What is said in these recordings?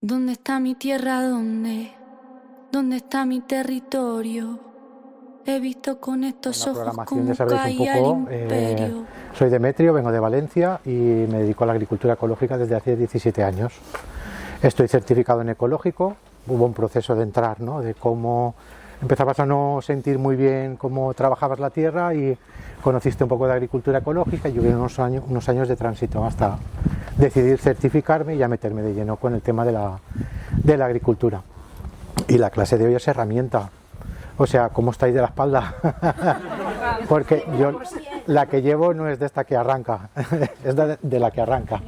¿Dónde está mi tierra? ¿Dónde está mi territorio? He visto con estos ojos como caía el imperio. Soy Demetrio, vengo de Valencia y me dedico a la agricultura ecológica desde hace 17 años. Estoy certificado en ecológico, hubo un proceso de entrar, ¿no? De cómo empezabas a no sentir muy bien cómo trabajabas la tierra y conociste un poco de agricultura ecológica y hubo unos años de tránsito hasta decidir certificarme y ya meterme de lleno con el tema de la agricultura. Y la clase de hoy es herramienta. O sea, ¿cómo estáis de la espalda? Porque yo la que llevo no es de esta que arranca, es de la que arranca.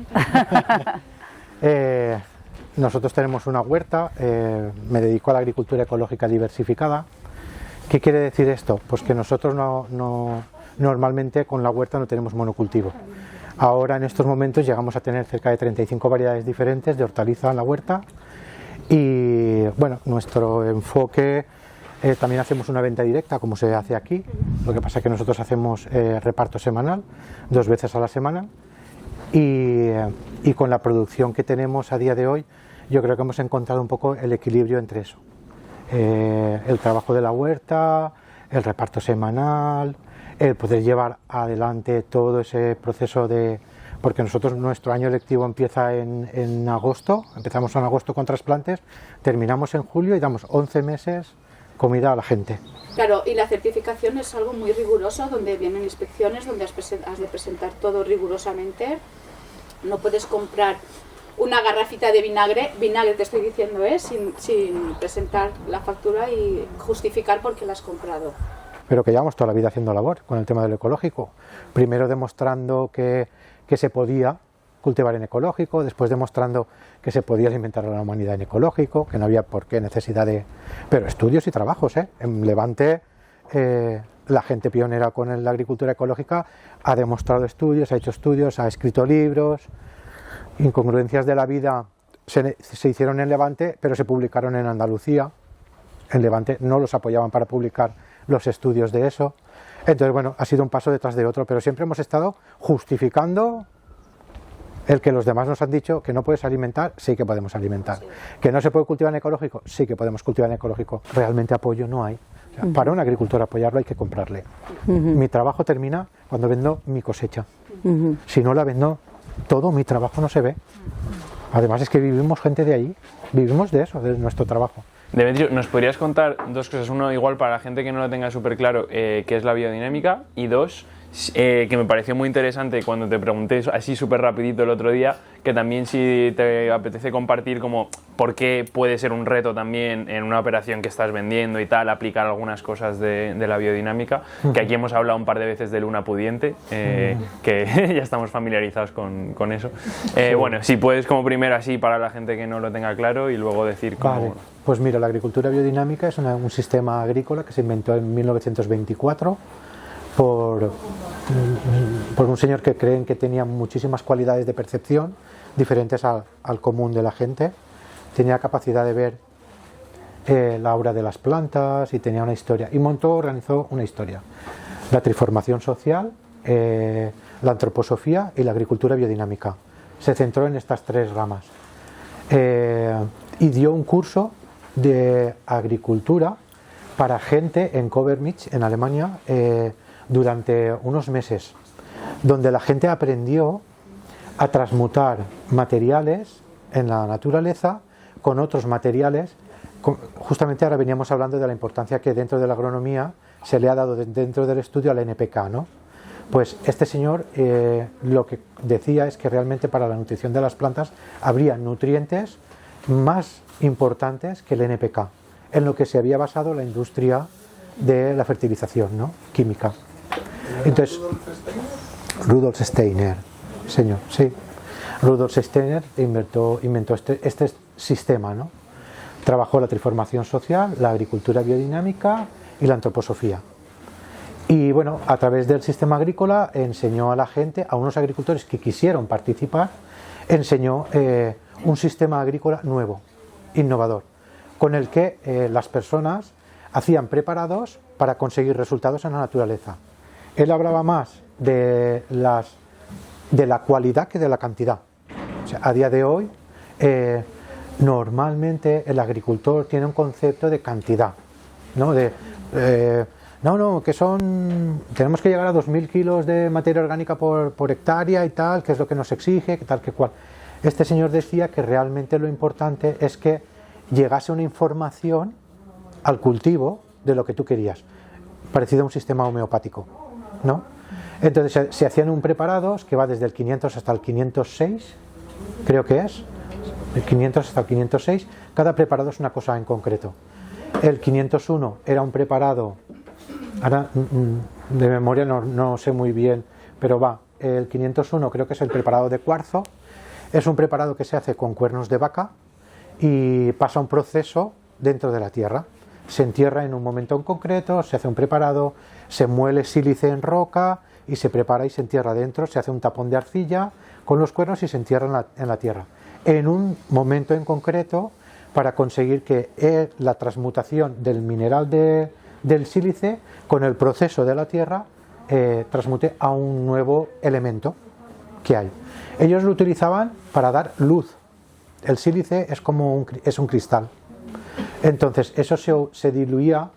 Nosotros tenemos una huerta, me dedico a la agricultura ecológica diversificada. ¿Qué quiere decir esto? Pues que nosotros normalmente con la huerta no tenemos monocultivo. Ahora en estos momentos llegamos a tener cerca de 35 variedades diferentes de hortaliza en la huerta y bueno, nuestro enfoque, también hacemos una venta directa como se hace aquí, lo que pasa es que nosotros hacemos reparto semanal, 2 veces a la semana y con la producción que tenemos a día de hoy yo creo que hemos encontrado un poco el equilibrio entre eso, el trabajo de la huerta, el reparto semanal, el poder llevar adelante todo ese proceso porque nosotros nuestro año lectivo empieza en agosto, empezamos en agosto con trasplantes, terminamos en julio y damos 11 meses comida a la gente. Claro, y la certificación es algo muy riguroso, donde vienen inspecciones, donde has de presentar todo rigurosamente. No puedes comprar una garrafita de vinagre te estoy diciendo, sin presentar la factura y justificar por qué la has comprado. Pero que llevamos toda la vida haciendo labor con el tema del ecológico. Primero demostrando que se podía cultivar en ecológico, después demostrando que se podía alimentar a la humanidad en ecológico, que no había por qué necesidad de... Pero estudios y trabajos, En Levante la gente pionera con la agricultura ecológica ha demostrado estudios, ha hecho estudios, ha escrito libros. Incongruencias de la vida se hicieron en Levante, pero se publicaron en Andalucía. En Levante no los apoyaban para publicar los estudios de eso. Entonces, bueno, ha sido un paso detrás de otro, pero siempre hemos estado justificando el que los demás nos han dicho que no puedes alimentar, sí que podemos alimentar. Sí. Que no se puede cultivar en ecológico, sí que podemos cultivar en ecológico. Realmente apoyo no hay. O sea, para un agricultor apoyarlo hay que comprarle. Mi trabajo termina cuando vendo mi cosecha. Si no la vendo, todo mi trabajo no se ve. Además es que vivimos gente de ahí, vivimos de eso, de nuestro trabajo. Demetrio, ¿nos podrías contar 2 cosas? Uno, igual para la gente que no lo tenga súper claro, qué es la biodinámica, y 2, que me pareció muy interesante cuando te pregunté así súper rapidito el otro día, que también si te apetece compartir como por qué puede ser un reto también en una operación que estás vendiendo y tal, aplicar algunas cosas de la biodinámica, que aquí hemos hablado un par de veces de luna pudiente, que ya estamos familiarizados con eso. Bueno, si puedes como primero así para la gente que no lo tenga claro y luego decir cómo... Vale. Pues mira, la agricultura biodinámica es un sistema agrícola que se inventó en 1924 por un señor que creen que tenía muchísimas cualidades de percepción diferentes al común de la gente. Tenía capacidad de ver la aura de las plantas y tenía una historia. Y organizó una historia. La triformación social, la antroposofía y la agricultura biodinámica. Se centró en estas 3 ramas. Y dio un curso de agricultura para gente en Covernich, en Alemania, durante unos meses, donde la gente aprendió a transmutar materiales en la naturaleza con otros materiales. Justamente ahora veníamos hablando de la importancia que dentro de la agronomía se le ha dado dentro del estudio al NPK, ¿no? Pues este señor lo que decía es que realmente para la nutrición de las plantas habría nutrientes más importantes que el NPK, en lo que se había basado la industria de la fertilización, ¿no? Química. Entonces, Rudolf Steiner, señor, sí. Rudolf Steiner inventó este sistema, ¿no? Trabajó la triformación social, la agricultura biodinámica y la antroposofía. Y bueno, a través del sistema agrícola enseñó a la gente, a unos agricultores que quisieron participar, enseñó un sistema agrícola nuevo, innovador, con el que las personas hacían preparados para conseguir resultados en la naturaleza. Él hablaba más de la cualidad que de la cantidad. O sea, a día de hoy Normalmente el agricultor tiene un concepto de cantidad, ¿no? Tenemos que llegar a 2.000 kilos de materia orgánica por hectárea y tal, que es lo que nos exige, que tal que cual. Este señor decía que realmente lo importante es que llegase una información al cultivo de lo que tú querías, parecido a un sistema homeopático, ¿no? Entonces se hacían un preparados que va desde el 500 hasta el 506, creo que es, el 500 hasta el 506, cada preparado es una cosa en concreto. El 501 era un preparado, ahora de memoria no sé muy bien, pero el 501 creo que es el preparado de cuarzo, es un preparado que se hace con cuernos de vaca y pasa un proceso dentro de la tierra. Se entierra en un momento en concreto, se hace un preparado, se muele sílice en roca y se prepara y se entierra dentro, se hace un tapón de arcilla con los cuernos y se entierra en la tierra. En un momento en concreto para conseguir que la transmutación del mineral del sílice con el proceso de la tierra transmute a un nuevo elemento que hay. Ellos lo utilizaban para dar luz. El sílice es un cristal. Entonces eso se diluía.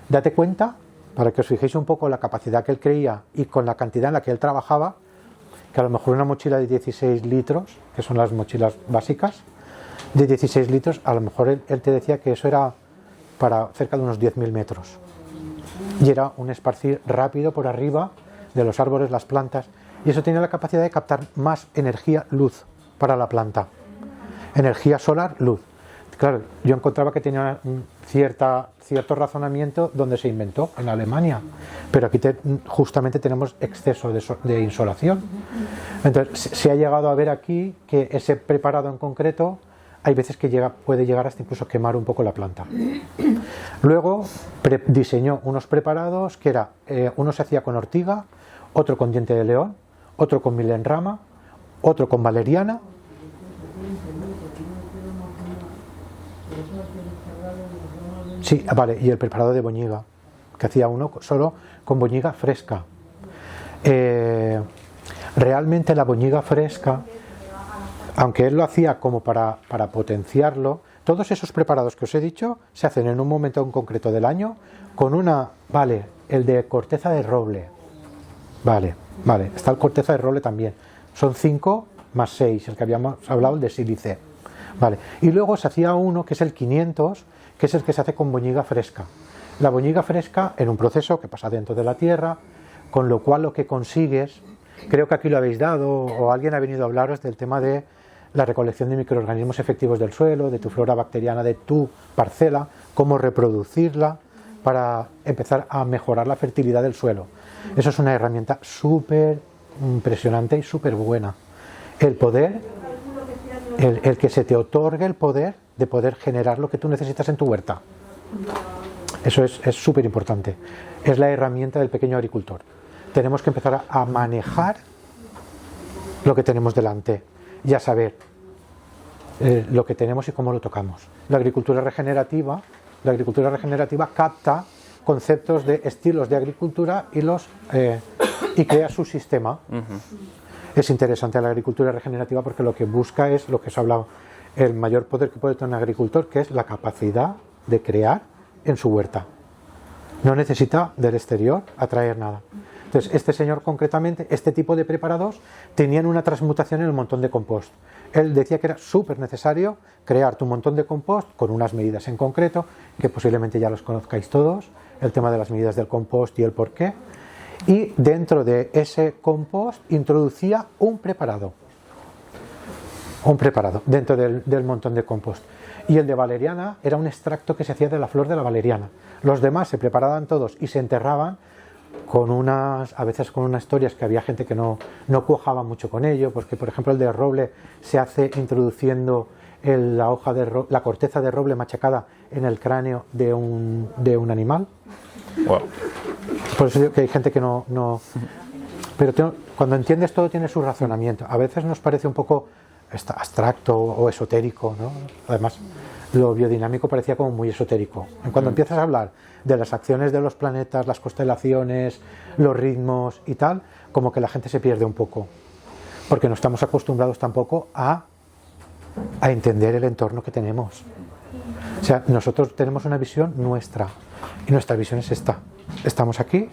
Date cuenta, para que os fijéis un poco la capacidad que él creía y con la cantidad en la que él trabajaba, que a lo mejor una mochila de 16 litros, que son las mochilas básicas, de 16 litros, a lo mejor él te decía que eso era para cerca de unos 10.000 metros. Y era un esparcir rápido por arriba de los árboles, las plantas, y eso tenía la capacidad de captar más energía, luz, para la planta. Energía solar, luz. Claro, yo encontraba que tenía cierto razonamiento donde se inventó, en Alemania, pero aquí justamente tenemos exceso de insolación. Entonces se ha llegado a ver aquí que ese preparado en concreto hay veces que puede llegar hasta incluso quemar un poco la planta. Luego diseñó unos preparados que uno se hacía con ortiga, otro con diente de león, otro con milenrama, otro con valeriana. Sí, vale, y el preparado de boñiga, que hacía uno solo con boñiga fresca. Realmente la boñiga fresca, aunque él lo hacía como para potenciarlo, todos esos preparados que os he dicho se hacen en un momento en concreto del año con el de corteza de roble. Vale, está el corteza de roble también. Son 5 más 6, el que habíamos hablado, el de sílice. Vale, y luego se hacía uno que es el 500, que es el que se hace con boñiga fresca. La boñiga fresca en un proceso que pasa dentro de la tierra, con lo cual lo que consigues, creo que aquí lo habéis dado o alguien ha venido a hablaros del tema de la recolección de microorganismos efectivos del suelo, de tu flora bacteriana, de tu parcela, cómo reproducirla para empezar a mejorar la fertilidad del suelo. Eso es una herramienta súper impresionante y súper buena. El que se te otorgue el poder de poder generar lo que tú necesitas en tu huerta. Eso es súper importante. Es la herramienta del pequeño agricultor. Tenemos que empezar a manejar lo que tenemos delante y a saber lo que tenemos y cómo lo tocamos. La agricultura regenerativa capta conceptos de estilos de agricultura y crea su sistema. Es interesante la agricultura regenerativa porque lo que busca es lo que os he hablado, el mayor poder que puede tener un agricultor, que es la capacidad de crear en su huerta. No necesita del exterior atraer nada. Entonces, este señor concretamente, este tipo de preparados tenían una transmutación en el montón de compost. Él decía que era súper necesario crear tu montón de compost con unas medidas en concreto, que posiblemente ya los conozcáis todos, el tema de las medidas del compost y el porqué. Y dentro de ese compost introducía un preparado dentro del montón de compost. Y el de valeriana era un extracto que se hacía de la flor de la valeriana. Los demás se preparaban todos y se enterraban a veces con unas historias que había gente que no cuajaba mucho con ello, porque por ejemplo el de roble se hace introduciendo la corteza de roble machacada en el cráneo de un animal. Wow. Por eso digo que hay gente que no pero cuando entiendes todo tiene su razonamiento. A veces nos parece un poco abstracto o esotérico, ¿no? Además, lo biodinámico parecía como muy esotérico. Cuando empiezas a hablar de las acciones de los planetas, las constelaciones, los ritmos y tal, como que la gente se pierde un poco, porque no estamos acostumbrados tampoco a a entender el entorno que tenemos. O sea, nosotros tenemos una visión nuestra y nuestra visión es esta. Estamos aquí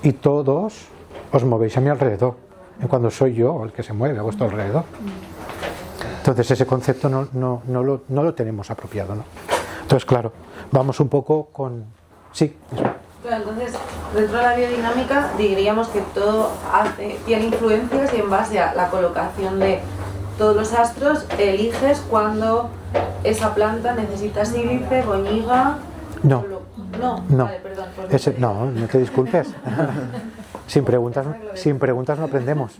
y todos os movéis a mi alrededor, en cuando soy yo el que se mueve a vuestro alrededor. Entonces ese concepto no lo tenemos apropiado, ¿no? Entonces, claro, vamos un poco con... Sí, eso. Claro, entonces, dentro de la biodinámica diríamos que todo tiene influencias y en base a la colocación de todos los astros eliges cuando esa planta necesita sílice, boñiga... No. No. Vale, perdón. Pues No te disculpes. Sin preguntas no aprendemos.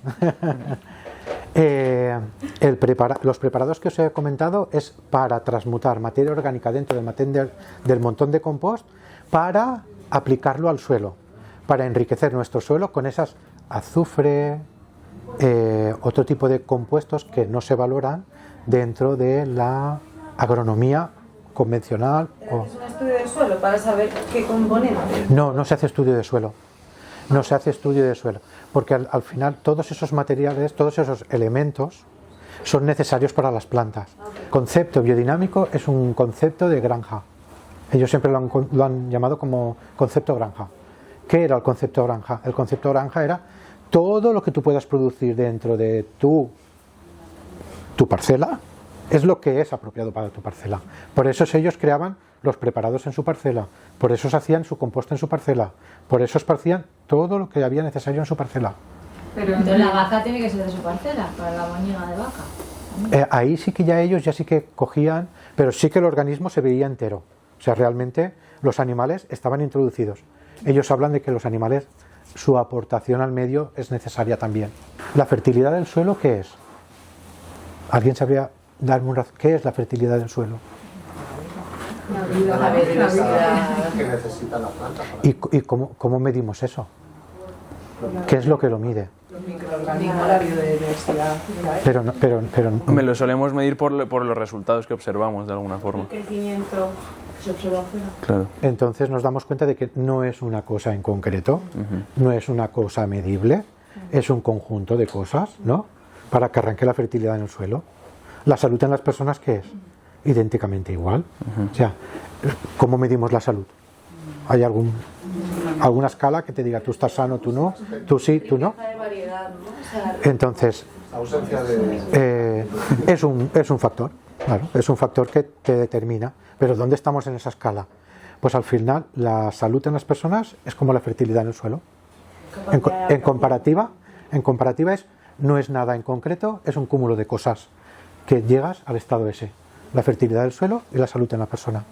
Los preparados que os he comentado es para transmutar materia orgánica dentro del montón de compost para aplicarlo al suelo, para enriquecer nuestro suelo con esas azufre, otro tipo de compuestos que no se valoran dentro de la agronomía convencional. ¿Es un estudio de suelo para saber qué componentes? No se hace estudio de suelo. No se hace estudio de suelo, porque al final todos esos materiales, todos esos elementos son necesarios para las plantas. Concepto biodinámico es un concepto de granja. Ellos siempre lo han llamado como concepto granja. ¿Qué era el concepto granja? El concepto granja era todo lo que tú puedas producir dentro de tu parcela, es lo que es apropiado para tu parcela. Por eso ellos creaban los preparados en su parcela, por eso se hacían su composta en su parcela, por eso esparcían todo lo que había necesario en su parcela. Pero entonces la vaca tiene que ser de su parcela, para la boñiga de vaca. Ahí sí que ellos sí que cogían, pero sí que el organismo se veía entero. O sea, realmente los animales estaban introducidos. Ellos hablan de que los animales, su aportación al medio es necesaria también. ¿La fertilidad del suelo qué es? ¿Alguien sabría darme un razón? ¿Qué es la fertilidad del suelo? La biodiversidad que necesita la planta. ¿Y cómo medimos eso? ¿Qué es lo que lo mide? Los microorganismos, la biodiversidad. Pero Me lo solemos medir por los resultados que observamos de alguna forma. El crecimiento se observa afuera. Claro. entonces nos damos cuenta de que no es una cosa en concreto, no es una cosa medible, es un conjunto de cosas, ¿no? Para que arranque la fertilidad en el suelo. La salud en las personas, ¿qué es? Idénticamente igual. O sea, ¿cómo medimos la salud? ¿Hay alguna escala que te diga tú estás sano, tú no, tú sí, tú no? Entonces, La ausencia de... es un factor, claro, es un factor que te determina. Pero ¿dónde estamos en esa escala? Pues al final la salud en las personas es como la fertilidad en el suelo. En comparativa no es nada en concreto, es un cúmulo de cosas que llegas al estado ese. La fertilidad del suelo y la salud en la persona.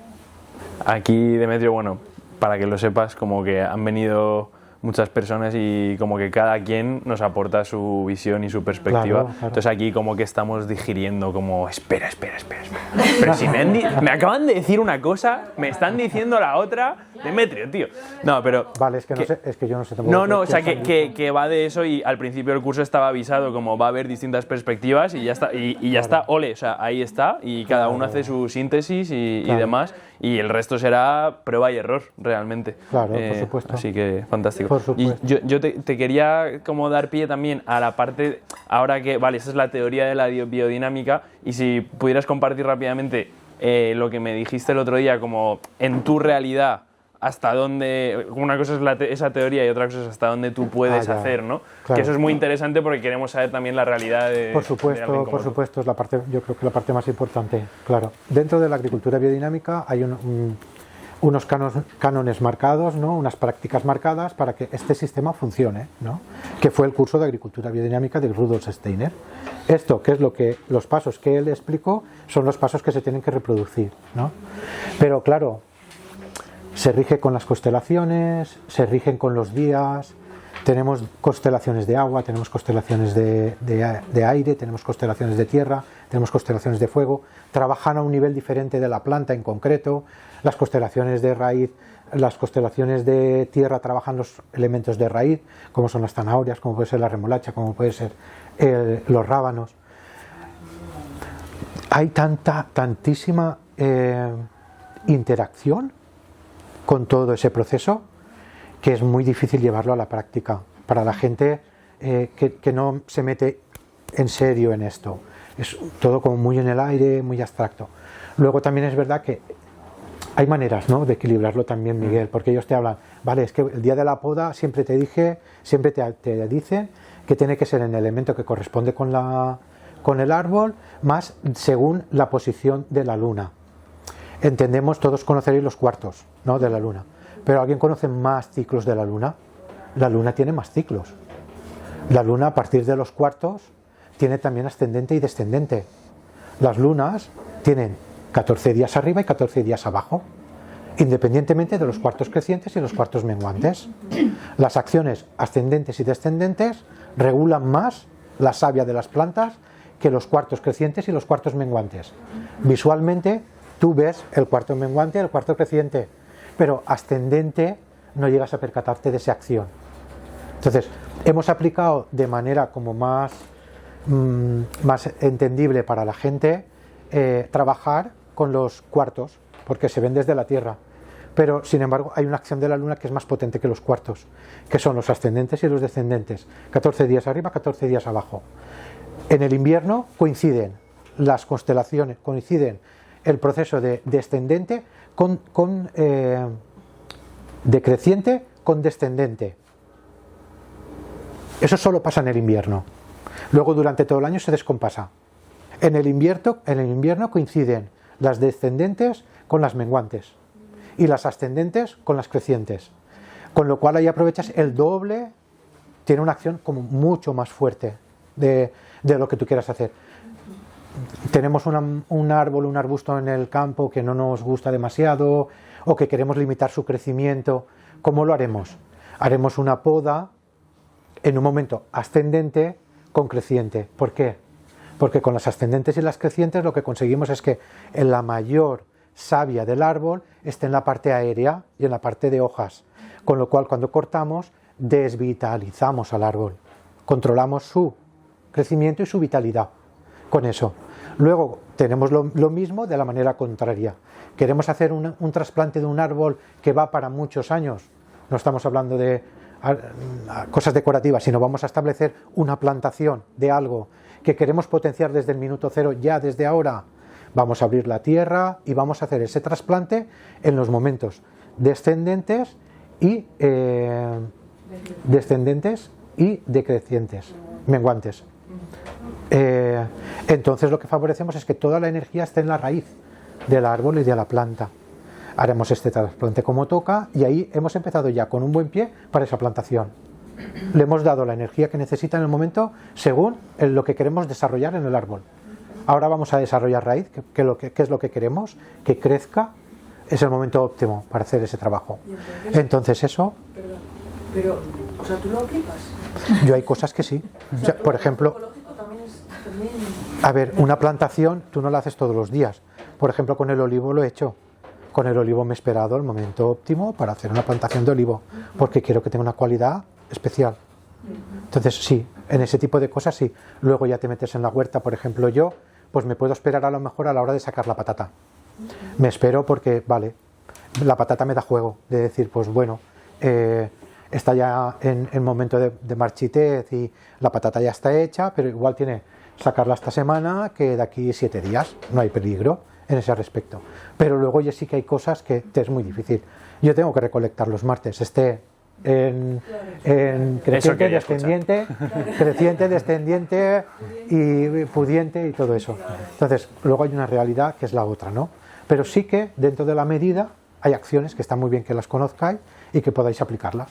Aquí, Demetrio, bueno, para que lo sepas, como que han venido muchas personas y como que cada quien nos aporta su visión y su perspectiva. Claro. Entonces aquí como que estamos digiriendo como, espera. Pero si me acaban de decir una cosa, me están diciendo la otra, Demetrio, tío. No, pero... Vale, es que yo no sé tampoco. No, o sea, que va de eso y al principio del curso estaba avisado como va a haber distintas perspectivas y ya está, y ya está, ole, o sea, ahí está y cada uno hace su síntesis y demás y el resto será prueba y error, realmente. Claro, por supuesto. Así que, fantástico. Por supuesto. Y yo te quería como dar pie también a la parte, ahora que, vale, esa es la teoría de la biodinámica y si pudieras compartir rápidamente lo que me dijiste el otro día, como en tu realidad, hasta dónde, una cosa es esa teoría y otra cosa es hasta dónde tú puedes hacer, ¿no? Claro. Que eso es muy interesante porque queremos saber también la realidad de... Por supuesto, es la parte, yo creo que la parte más importante, claro. Dentro de la agricultura biodinámica hay unos cánones marcados, ¿no? Unas prácticas marcadas para que este sistema funcione, ¿no? Que fue el curso de agricultura biodinámica de Rudolf Steiner. Esto, que es los pasos que él explicó, son los pasos que se tienen que reproducir, ¿no? Pero claro, se rige con las constelaciones, se rigen con los días, tenemos constelaciones de agua, tenemos constelaciones de aire, tenemos constelaciones de tierra, tenemos constelaciones de fuego, trabajan a un nivel diferente de la planta en concreto, las constelaciones de raíz, las constelaciones de tierra trabajan los elementos de raíz, como son las zanahorias, como puede ser la remolacha, como puede ser los rábanos. Hay tantísima interacción con todo ese proceso que es muy difícil llevarlo a la práctica para la gente que no se mete en serio en esto. es todo como muy en el aire, muy abstracto. Luego también es verdad que hay maneras, ¿no?, de equilibrarlo también, Miguel, porque ellos te hablan, vale, es que el día de la poda siempre te dicen que tiene que ser en el elemento que corresponde con el árbol, más según la posición de la luna. Entendemos, todos conoceréis los cuartos, ¿no?, de la luna, pero ¿alguien conoce más ciclos de la luna? La luna tiene más ciclos. La luna, a partir de los cuartos, tiene también ascendente y descendente. Las lunas tienen 14 días arriba y 14 días abajo, independientemente de los cuartos crecientes y los cuartos menguantes. Las acciones ascendentes y descendentes regulan más la savia de las plantas que los cuartos crecientes y los cuartos menguantes. Visualmente tú ves el cuarto menguante y el cuarto creciente, pero ascendente no llegas a percatarte de esa acción. Entonces, hemos aplicado de manera como más entendible para la gente trabajar con los cuartos, porque se ven desde la Tierra, pero sin embargo hay una acción de la Luna que es más potente que los cuartos, que son los ascendentes y los descendentes, 14 días arriba, 14 días abajo. En el invierno coinciden las constelaciones, coinciden el proceso de descendente con decreciente con descendente. Eso solo pasa en el invierno. Luego durante todo el año se descompasa. En el invierno coinciden las descendentes con las menguantes y las ascendentes con las crecientes, con lo cual ahí aprovechas el doble, tiene una acción como mucho más fuerte de lo que tú quieras hacer. Tenemos un árbol, un arbusto en el campo que no nos gusta demasiado o que queremos limitar su crecimiento. ¿Cómo lo haremos? Haremos una poda en un momento ascendente con creciente. ¿Por qué? Porque con las ascendentes y las crecientes lo que conseguimos es que en la mayor savia del árbol esté en la parte aérea y en la parte de hojas, con lo cual cuando cortamos desvitalizamos al árbol, controlamos su crecimiento y su vitalidad con eso. Luego tenemos lo mismo de la manera contraria. Queremos hacer un trasplante de un árbol que va para muchos años, no estamos hablando de cosas decorativas, sino vamos a establecer una plantación de algo que queremos potenciar desde el minuto cero, ya desde ahora. Vamos a abrir la tierra y vamos a hacer ese trasplante en los momentos descendentes y decrecientes, menguantes. Entonces lo que favorecemos es que toda la energía esté en la raíz del árbol y de la planta. Haremos este trasplante como toca y ahí hemos empezado ya con un buen pie para esa plantación. Le hemos dado la energía que necesita en el momento según lo que queremos desarrollar en el árbol. Ahora vamos a desarrollar raíz, que es lo que queremos, que crezca, es el momento óptimo para hacer ese trabajo. Entonces eso... Pero, o sea, ¿tú lo aplicas? Yo hay cosas que sí. O sea, por ejemplo, a ver, una plantación tú no la haces todos los días. Por ejemplo, con el olivo lo he hecho. Con el olivo me he esperado el momento óptimo para hacer una plantación de olivo, porque quiero que tenga una cualidad especial. Entonces sí, en ese tipo de cosas sí. Luego ya te metes en la huerta, por ejemplo yo, pues me puedo esperar a lo mejor a la hora de sacar la patata. Me espero porque, vale, la patata me da juego, de decir, pues bueno, está ya en momento de marchitez y la patata ya está hecha, pero igual tiene sacarla esta semana que de aquí 7 días, no hay peligro en ese respecto. Pero luego ya sí que hay cosas que te es muy difícil. Yo tengo que recolectar los martes, en creciente, descendiente, creciente, descendiente y pudiente y todo eso. Entonces, luego hay una realidad que es la otra, ¿no? Pero sí que dentro de la medida hay acciones que está muy bien que las conozcáis y que podáis aplicarlas.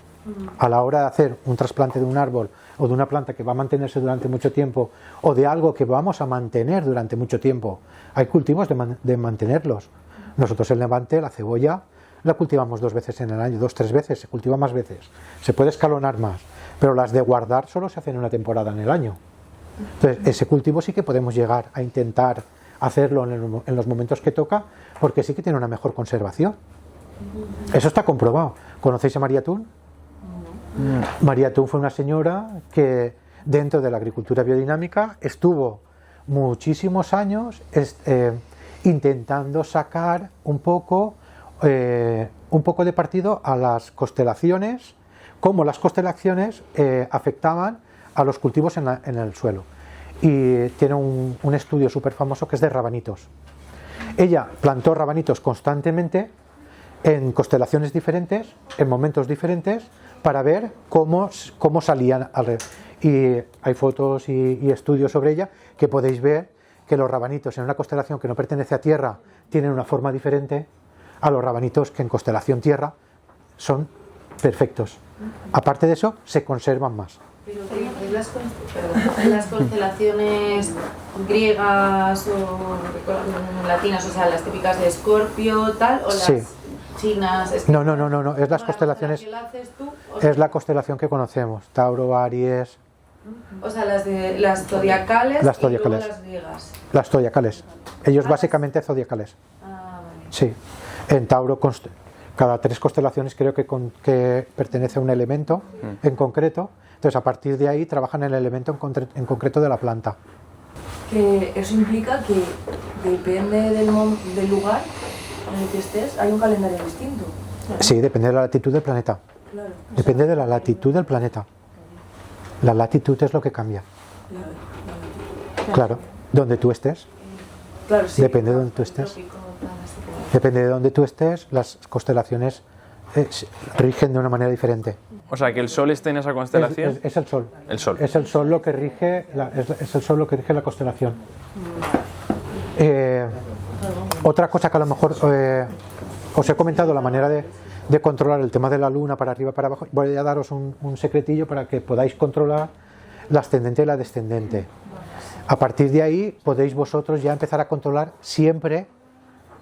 A la hora de hacer un trasplante de un árbol o de una planta que va a mantenerse durante mucho tiempo o de algo que vamos a mantener durante mucho tiempo, hay cultivos de mantenerlos. Nosotros en Levante la cebolla la cultivamos 2 veces en el año, 2-3 veces, se cultiva más veces, se puede escalonar más, pero las de guardar solo se hacen una temporada en el año. Entonces ese cultivo sí que podemos llegar a intentar hacerlo en los momentos que toca, porque sí que tiene una mejor conservación. Eso está comprobado. ¿Conocéis a María Tun? María Tun fue una señora que dentro de la agricultura biodinámica estuvo muchísimos años intentando sacar un poco de partido a las constelaciones, cómo las constelaciones afectaban a los cultivos en el suelo. y tiene un estudio súper famoso que es de rabanitos. Ella plantó rabanitos constantemente en constelaciones diferentes, en momentos diferentes, para ver cómo salían alrededor. Y hay fotos y estudios sobre ella que podéis ver que los rabanitos en una constelación que no pertenece a Tierra tienen una forma diferente a los rabanitos que en constelación Tierra son perfectos. Aparte de eso, se conservan más. Pero en las constelaciones griegas o latinas, o sea, las típicas de Escorpio, tal, o las Sí. chinas. No, es las constelaciones, ¿La haces tú? es la constelación que conocemos, Tauro, Aries, O sea, las zodiacales, Las y luego zodiacales. las griegas. las zodiacales. Ellos básicamente zodiacales. Ah, vale. Sí. En Tauro, cada 3 constelaciones creo que pertenece a un elemento en concreto. Entonces, a partir de ahí trabajan el elemento en concreto de la planta. Que eso implica que depende del lugar en el que estés, hay un calendario distinto. Sí, depende de la latitud del planeta. Claro. Depende de la latitud del planeta. La latitud es lo que cambia. Claro, donde tú estés. Claro, sí. Depende de donde tú estés. Depende de donde tú estés, las constelaciones rigen de una manera diferente. O sea, que el Sol esté en esa constelación. Es el Sol. El Sol. Es el Sol lo que rige es el Sol lo que rige la constelación. Otra cosa que a lo mejor os he comentado, la manera de controlar el tema de la Luna para arriba y para abajo. Voy a daros un secretillo para que podáis controlar la ascendente y la descendente. A partir de ahí podéis vosotros ya empezar a controlar siempre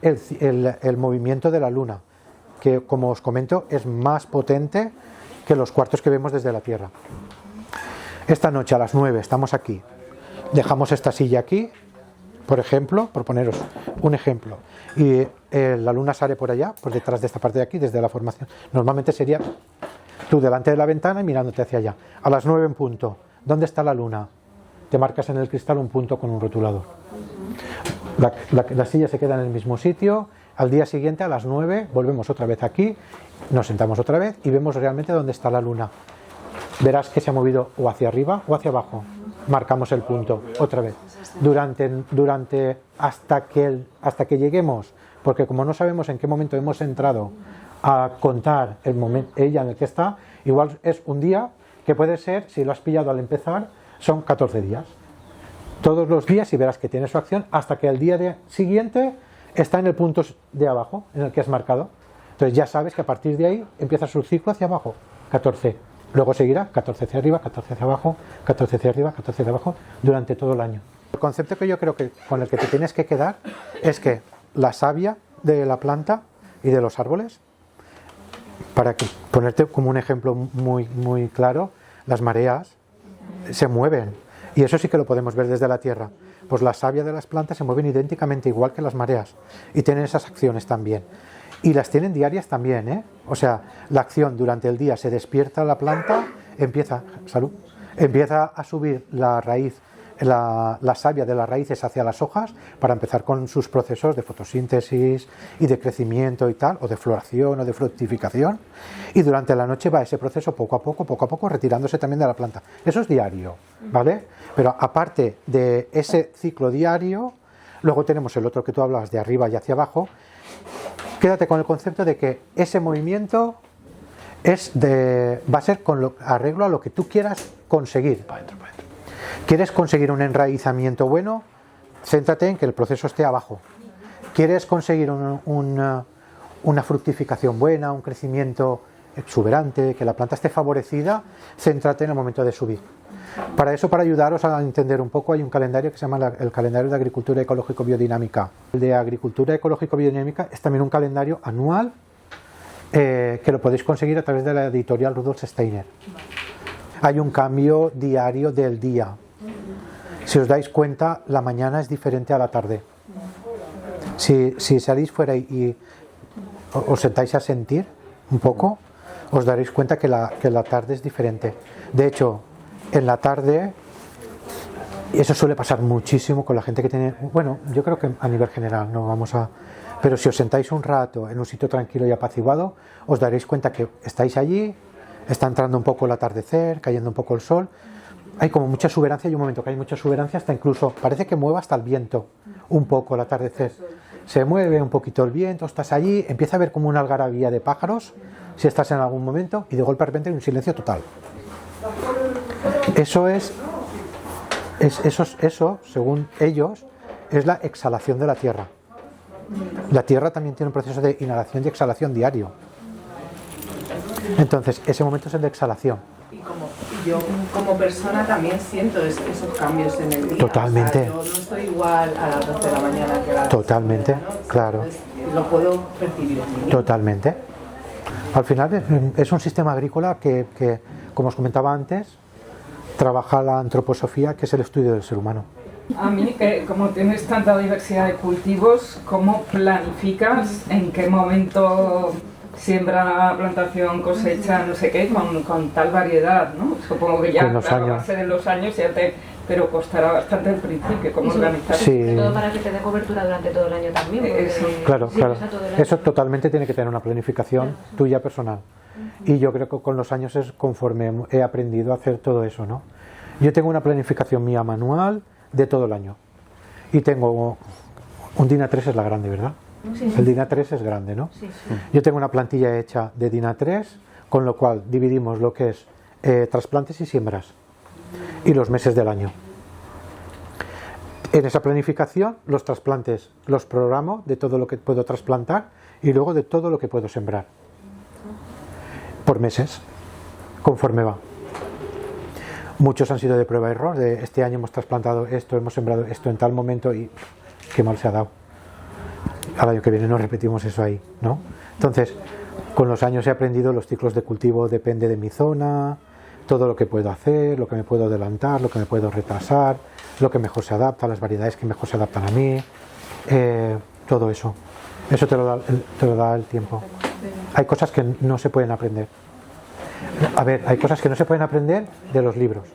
el movimiento de la Luna, que como os comento es más potente que los cuartos que vemos desde la Tierra. Esta noche a las 9 estamos aquí, dejamos esta silla aquí, por ejemplo, por poneros un ejemplo, y la Luna sale por allá, por detrás de esta parte de aquí, desde la formación. Normalmente sería tú delante de la ventana y mirándote hacia allá. A las 9 en punto, ¿dónde está la Luna? Te marcas en el cristal un punto con un rotulador. La silla se queda en el mismo sitio. Al día siguiente a las 9 volvemos otra vez aquí, nos sentamos otra vez y vemos realmente dónde está la Luna. Verás que se ha movido o hacia arriba o hacia abajo. Marcamos el punto otra vez hasta que lleguemos, porque como no sabemos en qué momento hemos entrado a contar el momento ella en el que está, igual es un día que puede ser, si lo has pillado al empezar, son 14 días. Todos los días y verás que tiene su acción hasta que el día siguiente está en el punto de abajo en el que has marcado. Entonces ya sabes que a partir de ahí empieza su ciclo hacia abajo, 14. Luego seguirá 14 hacia arriba, 14 hacia abajo, 14 hacia arriba, 14 hacia abajo durante todo el año. El concepto que yo creo que con el que te tienes que quedar es que la savia de la planta y de los árboles, para ponerte como un ejemplo muy claro, las mareas se mueven y eso sí que lo podemos ver desde la Tierra. Pues la savia de las plantas se mueven idénticamente igual que las mareas y tienen esas acciones también. Y las tienen diarias también, ¿eh? O sea, la acción durante el día, se despierta la planta, empieza a subir la raíz, la savia de las raíces hacia las hojas para empezar con sus procesos de fotosíntesis y de crecimiento y tal, o de floración o de fructificación, y durante la noche va ese proceso poco a poco retirándose también de la planta. Eso es diario, ¿vale? Pero aparte de ese ciclo diario, luego tenemos el otro que tú hablas de arriba y hacia abajo. Quédate con el concepto de que ese movimiento va a ser con arreglo a lo que tú quieras conseguir. ¿Quieres conseguir un enraizamiento bueno? Céntrate en que el proceso esté abajo. ¿Quieres conseguir una fructificación buena, un crecimiento exuberante, que la planta esté favorecida? Céntrate en el momento de subir. Para eso, para ayudaros a entender un poco, hay un calendario que se llama el calendario de agricultura ecológico-biodinámica. El de agricultura ecológico-biodinámica es también un calendario anual que lo podéis conseguir a través de la editorial Rudolf Steiner. Hay un cambio diario del día. Si os dais cuenta, la mañana es diferente a la tarde. Si salís fuera y os sentáis a sentir un poco, os daréis cuenta que la tarde es diferente. De hecho, en la tarde, y eso suele pasar muchísimo con la gente que tiene, bueno, yo creo que a nivel general, no vamos a, pero si os sentáis un rato en un sitio tranquilo y apaciguado, os daréis cuenta que estáis allí, está entrando un poco el atardecer, cayendo un poco el sol, hay como mucha exuberancia, hay un momento que hay mucha exuberancia, hasta incluso parece que mueva hasta el viento un poco al atardecer. Se mueve un poquito el viento, estás allí, empieza a haber como una algarabía de pájaros, si estás en algún momento, y de golpe de repente hay un silencio total. Eso, según ellos, es la exhalación de la Tierra. La Tierra también tiene un proceso de inhalación y exhalación diario. Entonces, ese momento es el de exhalación. Y yo como persona también siento esos cambios en el día. Totalmente. O sea, yo no estoy igual a las 12 de la mañana que a las Totalmente, 12, ¿no? claro. Entonces, lo puedo percibir en mí. Totalmente. Al final es un sistema agrícola que, como os comentaba antes, trabaja la antroposofía, que es el estudio del ser humano. A mí, como tienes tanta diversidad de cultivos, ¿cómo planificas en qué momento siembra, plantación, cosecha, no sé qué, con tal variedad, ¿no? Supongo que ya a base de los años ya pero costará bastante al principio, ¿cómo organizar? Sí. Todo para que te dé cobertura durante todo el año también. Claro. Eso totalmente tiene que tener una planificación tuya personal. Y yo creo que con los años es conforme he aprendido a hacer todo eso, ¿no? Yo tengo una planificación mía manual de todo el año. Y tengo un DIN A3 es la grande, ¿verdad? Sí. El DIN A3 es grande, ¿no? Sí. Yo tengo una plantilla hecha de DIN A3, con lo cual dividimos lo que es trasplantes y siembras y los meses del año. En esa planificación, los trasplantes los programo de todo lo que puedo trasplantar y luego de todo lo que puedo sembrar. Por meses, conforme va. Muchos han sido de prueba y error, de este año hemos trasplantado esto, hemos sembrado esto en tal momento y qué mal se ha dado. Al año que viene no repetimos eso ahí, ¿no? Entonces, con los años he aprendido los ciclos de cultivo, depende de mi zona, todo lo que puedo hacer, lo que me puedo adelantar, lo que me puedo retrasar, lo que mejor se adapta, las variedades que mejor se adaptan a mí, todo eso. Eso te lo da el tiempo. Hay cosas que no se pueden aprender. A ver, hay cosas que no se pueden aprender de los libros.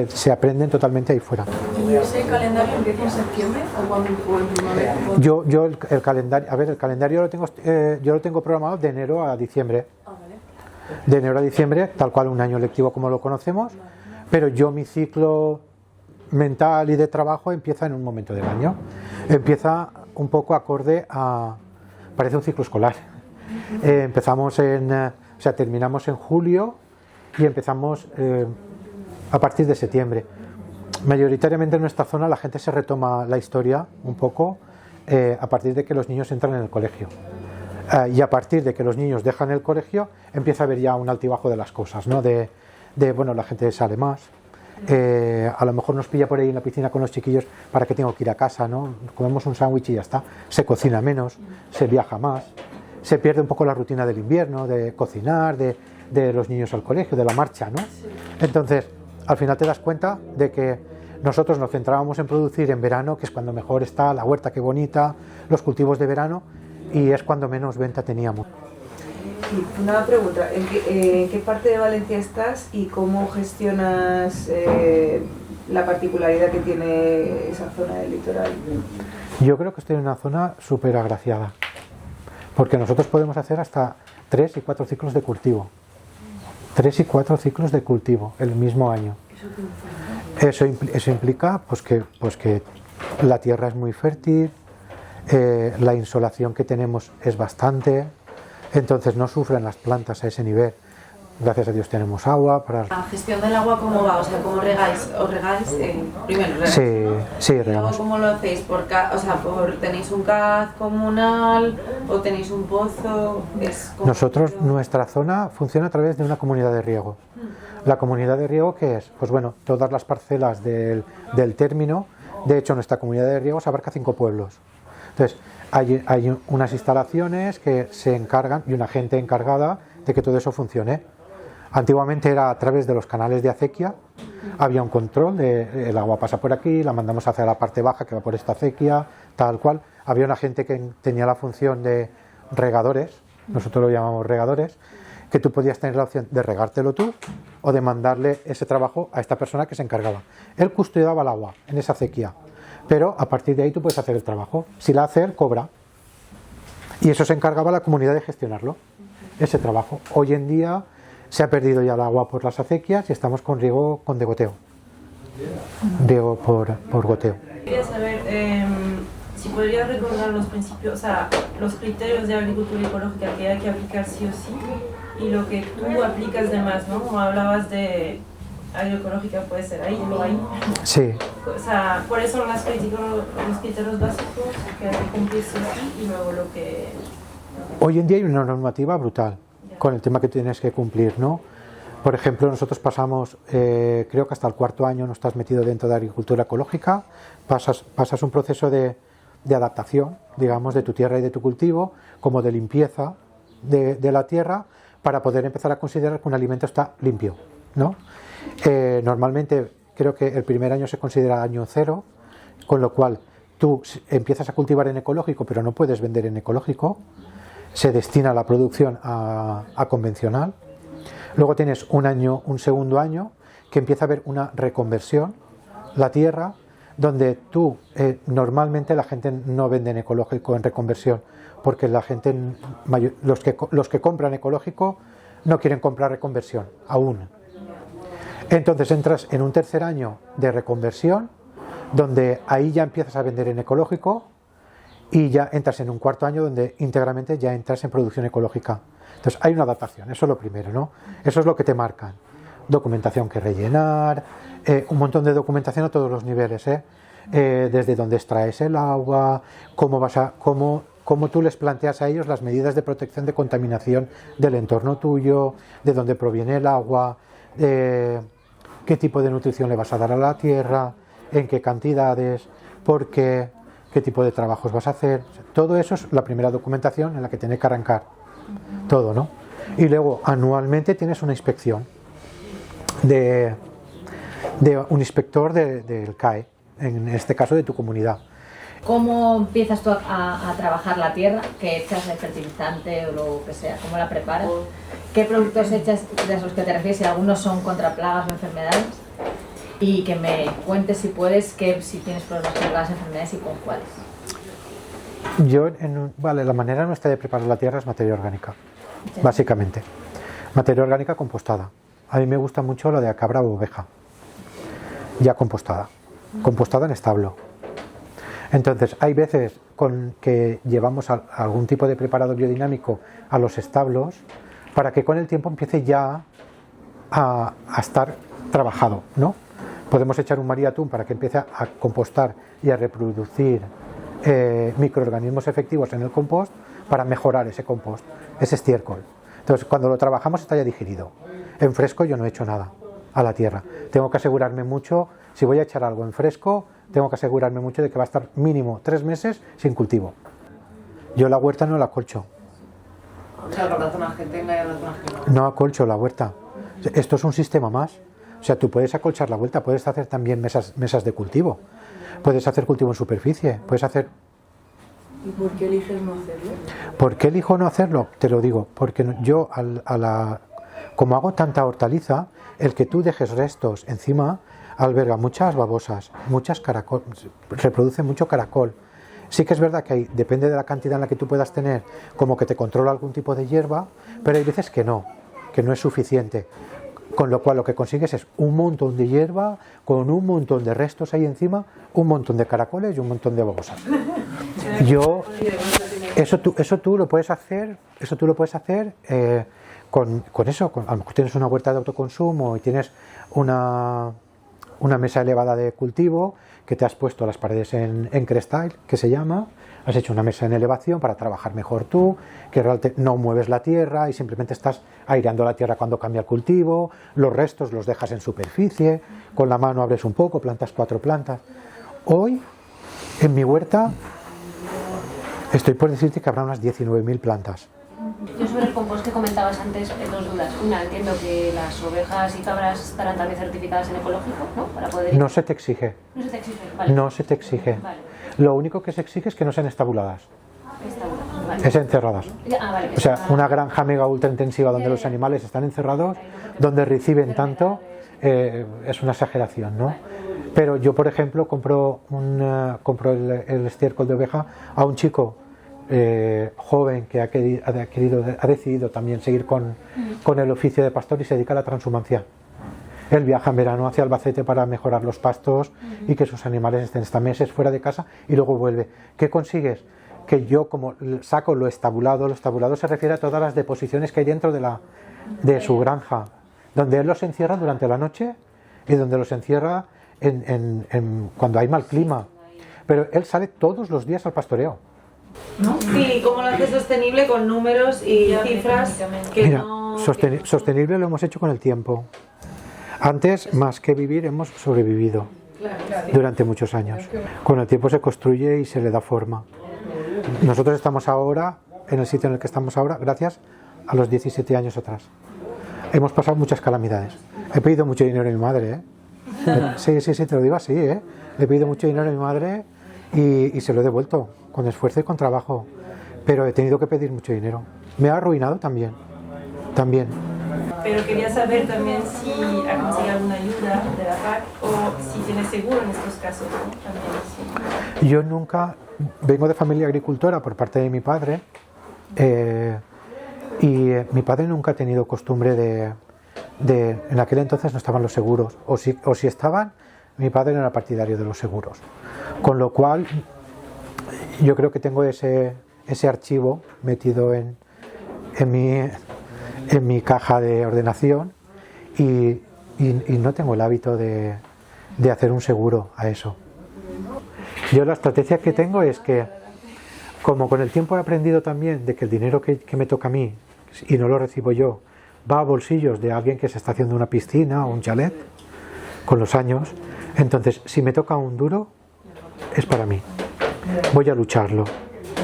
Se aprenden totalmente ahí fuera. ¿Y ese calendario empieza en septiembre o cuando en primavera? Yo el calendario, a ver, el calendario yo lo tengo programado de enero a diciembre. De enero a diciembre, tal cual un año lectivo como lo conocemos, pero yo mi ciclo mental y de trabajo empieza en un momento del año. Empieza un poco acorde a... parece un ciclo escolar. Terminamos en julio y empezamos a partir de septiembre. Mayoritariamente en nuestra zona la gente se retoma la historia un poco a partir de que los niños entran en el colegio. Y a partir de que los niños dejan el colegio empieza a haber ya un altibajo de las cosas, ¿no? Bueno, la gente sale más, a lo mejor nos pilla por ahí en la piscina con los chiquillos, para que tengo que ir a casa, ¿no? Comemos un sándwich y ya está. Se cocina menos, se viaja más, se pierde un poco la rutina del invierno, de cocinar, de los niños al colegio, de la marcha, ¿no? Entonces, al final te das cuenta de que nosotros nos centrábamos en producir en verano, que es cuando mejor está la huerta, qué bonita, los cultivos de verano, y es cuando menos venta teníamos. Y una pregunta, ¿en qué parte de Valencia estás y cómo gestionas la particularidad que tiene esa zona del litoral? Yo creo que estoy en una zona súper agraciada, porque nosotros podemos hacer hasta 3 y 4 ciclos de cultivo. 3 y 4 ciclos de cultivo el mismo año. Eso implica pues que la tierra es muy fértil, la insolación que tenemos es bastante, entonces no sufren las plantas a ese nivel. Gracias a Dios tenemos agua para... ¿La gestión del agua cómo va? O sea, ¿cómo regáis? ¿Os regáis? Primero, ¿regáis? Sí, regamos. ¿Cómo lo hacéis? ¿Tenéis un CAZ comunal o tenéis un pozo? Nosotros, nuestra zona funciona a través de una comunidad de riego. ¿La comunidad de riego qué es? Pues bueno, todas las parcelas del término. De hecho, nuestra comunidad de riego abarca 5 pueblos. Entonces, hay unas instalaciones que se encargan y una gente encargada de que todo eso funcione. Antiguamente era a través de los canales de acequia, había un control, el agua pasa por aquí, la mandamos hacia la parte baja que va por esta acequia, tal cual. Había una gente que tenía la función de regadores, nosotros lo llamamos regadores, que tú podías tener la opción de regártelo tú o de mandarle ese trabajo a esta persona que se encargaba. Él custodiaba el agua en esa acequia, pero a partir de ahí tú puedes hacer el trabajo. Si la hace él, cobra. Y eso se encargaba la comunidad de gestionarlo, ese trabajo. Hoy en día Se ha perdido ya el agua por las acequias y estamos con riego con degoteo. Riego por goteo. Quería saber si podrías recordar los principios, o sea, los criterios de agricultura ecológica que hay que aplicar sí o sí y lo que tú aplicas de más, ¿no? Como hablabas de agroecológica, puede ser ahí, lo hay. Sí. O sea, ¿cuáles son los criterios básicos que hay que cumplir sí o sí y luego lo que... Hoy en día hay una normativa brutal con el tema que tienes que cumplir, ¿no? Por ejemplo, nosotros pasamos, creo que hasta el 4.º año no estás metido dentro de agricultura ecológica, pasas un proceso de adaptación, digamos, de tu tierra y de tu cultivo, como de limpieza de la tierra, para poder empezar a considerar que un alimento está limpio, ¿no? Normalmente creo que el primer año se considera año cero, con lo cual tú empiezas a cultivar en ecológico, pero no puedes vender en ecológico, se destina la producción a convencional. Luego tienes un segundo año, que empieza a haber una reconversión, la tierra, donde tú, normalmente la gente no vende en ecológico en reconversión, porque la gente, los que compran ecológico no quieren comprar reconversión, aún. Entonces entras en un tercer año de reconversión, donde ahí ya empiezas a vender en ecológico, y ya entras en un cuarto año donde íntegramente ya entras en producción ecológica. Entonces hay una adaptación, eso es lo primero, ¿no? Eso es lo que te marcan. Documentación que rellenar, un montón de documentación a todos los niveles, desde dónde extraes el agua, cómo tú les planteas a ellos las medidas de protección de contaminación del entorno tuyo, de dónde proviene el agua, qué tipo de nutrición le vas a dar a la tierra, en qué cantidades, por qué tipo de trabajos vas a hacer. Todo eso es la primera documentación en la que tienes que arrancar. Todo, ¿no? Y luego anualmente tienes una inspección de un inspector del CAE, en este caso de tu comunidad. ¿Cómo empiezas tú a trabajar la tierra? ¿Qué echas el fertilizante o lo que sea? ¿Cómo la preparas? ¿Qué productos echas de los que te refieres? Si algunos son contra plagas o enfermedades. Y que me cuentes, si puedes, si tienes problemas con las enfermedades y con cuáles. La manera nuestra de preparar la tierra es materia orgánica, básicamente. Materia orgánica compostada. A mí me gusta mucho la de cabra o oveja, ya compostada en establo. Entonces, hay veces que llevamos algún tipo de preparado biodinámico a los establos para que con el tiempo empiece ya a estar trabajado, ¿no? Podemos echar un María Atún para que empiece a compostar y a reproducir microorganismos efectivos en el compost para mejorar ese compost, ese estiércol. Entonces, cuando lo trabajamos está ya digerido. En fresco yo no he hecho nada a la tierra. Tengo que asegurarme mucho, si voy a echar algo en fresco, tengo que asegurarme mucho de que va a estar mínimo 3 meses sin cultivo. Yo la huerta no la acolcho. O sea, por las zonas que tenga y las zonas que no. No acolcho la huerta. Esto es un sistema más. O sea, tú puedes acolchar la vuelta, puedes hacer también mesas de cultivo, puedes hacer cultivo en superficie, puedes hacer... ¿Y por qué eliges no hacerlo? ¿Por qué elijo no hacerlo? Te lo digo, porque yo, como hago tanta hortaliza, el que tú dejes restos encima alberga muchas babosas, muchas caracoles, reproduce mucho caracol. Sí que es verdad que depende de la cantidad en la que tú puedas tener, como que te controla algún tipo de hierba, pero hay veces que no es suficiente. Con lo cual lo que consigues es un montón de hierba, con un montón de restos ahí encima, un montón de caracoles y un montón de babosas. Eso tú lo puedes hacer con eso. A lo mejor tienes una huerta de autoconsumo y tienes una mesa elevada de cultivo que te has puesto las paredes en crestal, que se llama. Has hecho una mesa en elevación para trabajar mejor tú, que realmente no mueves la tierra y simplemente estás aireando la tierra cuando cambia el cultivo, los restos los dejas en superficie, con la mano abres un poco, plantas 4 plantas. Hoy, en mi huerta, estoy por decirte que habrá unas 19.000 plantas. Yo sobre el compost que comentabas antes, 2 dudas. Una, entiendo que las ovejas y cabras estarán también certificadas en ecológico, ¿no? Para poder... No se te exige. No se te exige, vale. No se te exige. Vale. Lo único que se exige es que no sean estabuladas. Vale. Es encerradas. Vale, o sea, una granja mega ultra intensiva donde los animales están encerrados, donde reciben tanto, es una exageración, ¿no? Pero yo, por ejemplo, compro el estiércol de oveja a un chico joven que ha decidido también seguir con el oficio de pastor y se dedica a la transhumancia. Él viaja en verano hacia Albacete para mejorar los pastos y que sus animales estén hasta meses fuera de casa y luego vuelve. ¿Qué consigues? Que yo, como saco lo estabulado se refiere a todas las deposiciones que hay dentro de su granja, donde él los encierra durante la noche y donde los encierra cuando hay mal clima. Pero él sale todos los días al pastoreo. ¿No? Sí, ¿cómo lo hace sostenible con números y cifras que Mira, no... sostenible lo hemos hecho con el tiempo. Antes, más que vivir, hemos sobrevivido durante muchos años. Con el tiempo se construye y se le da forma. Nosotros estamos ahora, en el sitio en el que estamos ahora, gracias a los 17 años atrás. Hemos pasado muchas calamidades. He pedido mucho dinero a mi madre, ¿eh? Sí, te lo digo así, ¿eh? Le he pedido mucho dinero a mi madre y se lo he devuelto, con esfuerzo y con trabajo. Pero he tenido que pedir mucho dinero. Me ha arruinado también. Pero quería saber también si ha conseguido alguna ayuda de la PAC o si tiene seguro en estos casos, ¿no? También, sí. Yo nunca vengo de familia agricultora por parte de mi padre y mi padre nunca ha tenido costumbre en aquel entonces no estaban los seguros o si estaban, mi padre no era partidario de los seguros, con lo cual yo creo que tengo ese archivo metido en mi caja de ordenación y no tengo el hábito de hacer un seguro a eso. Yo la estrategia que tengo es que, como con el tiempo he aprendido también de que el dinero que me toca a mí y no lo recibo yo va a bolsillos de alguien que se está haciendo una piscina o un chalet, con los años, entonces si me toca un duro es para mí, voy a lucharlo,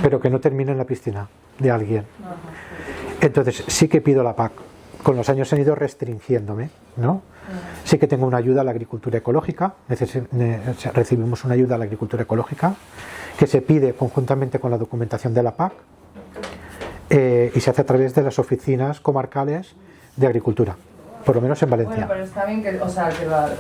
pero que no termine en la piscina de alguien. Entonces sí que pido la PAC. Con los años han ido restringiéndome, ¿no? Sí que tengo una ayuda a la agricultura ecológica, recibimos una ayuda a la agricultura ecológica que se pide conjuntamente con la documentación de la PAC y se hace a través de las oficinas comarcales de agricultura, por lo menos en Valencia. Bueno, pero está bien que lo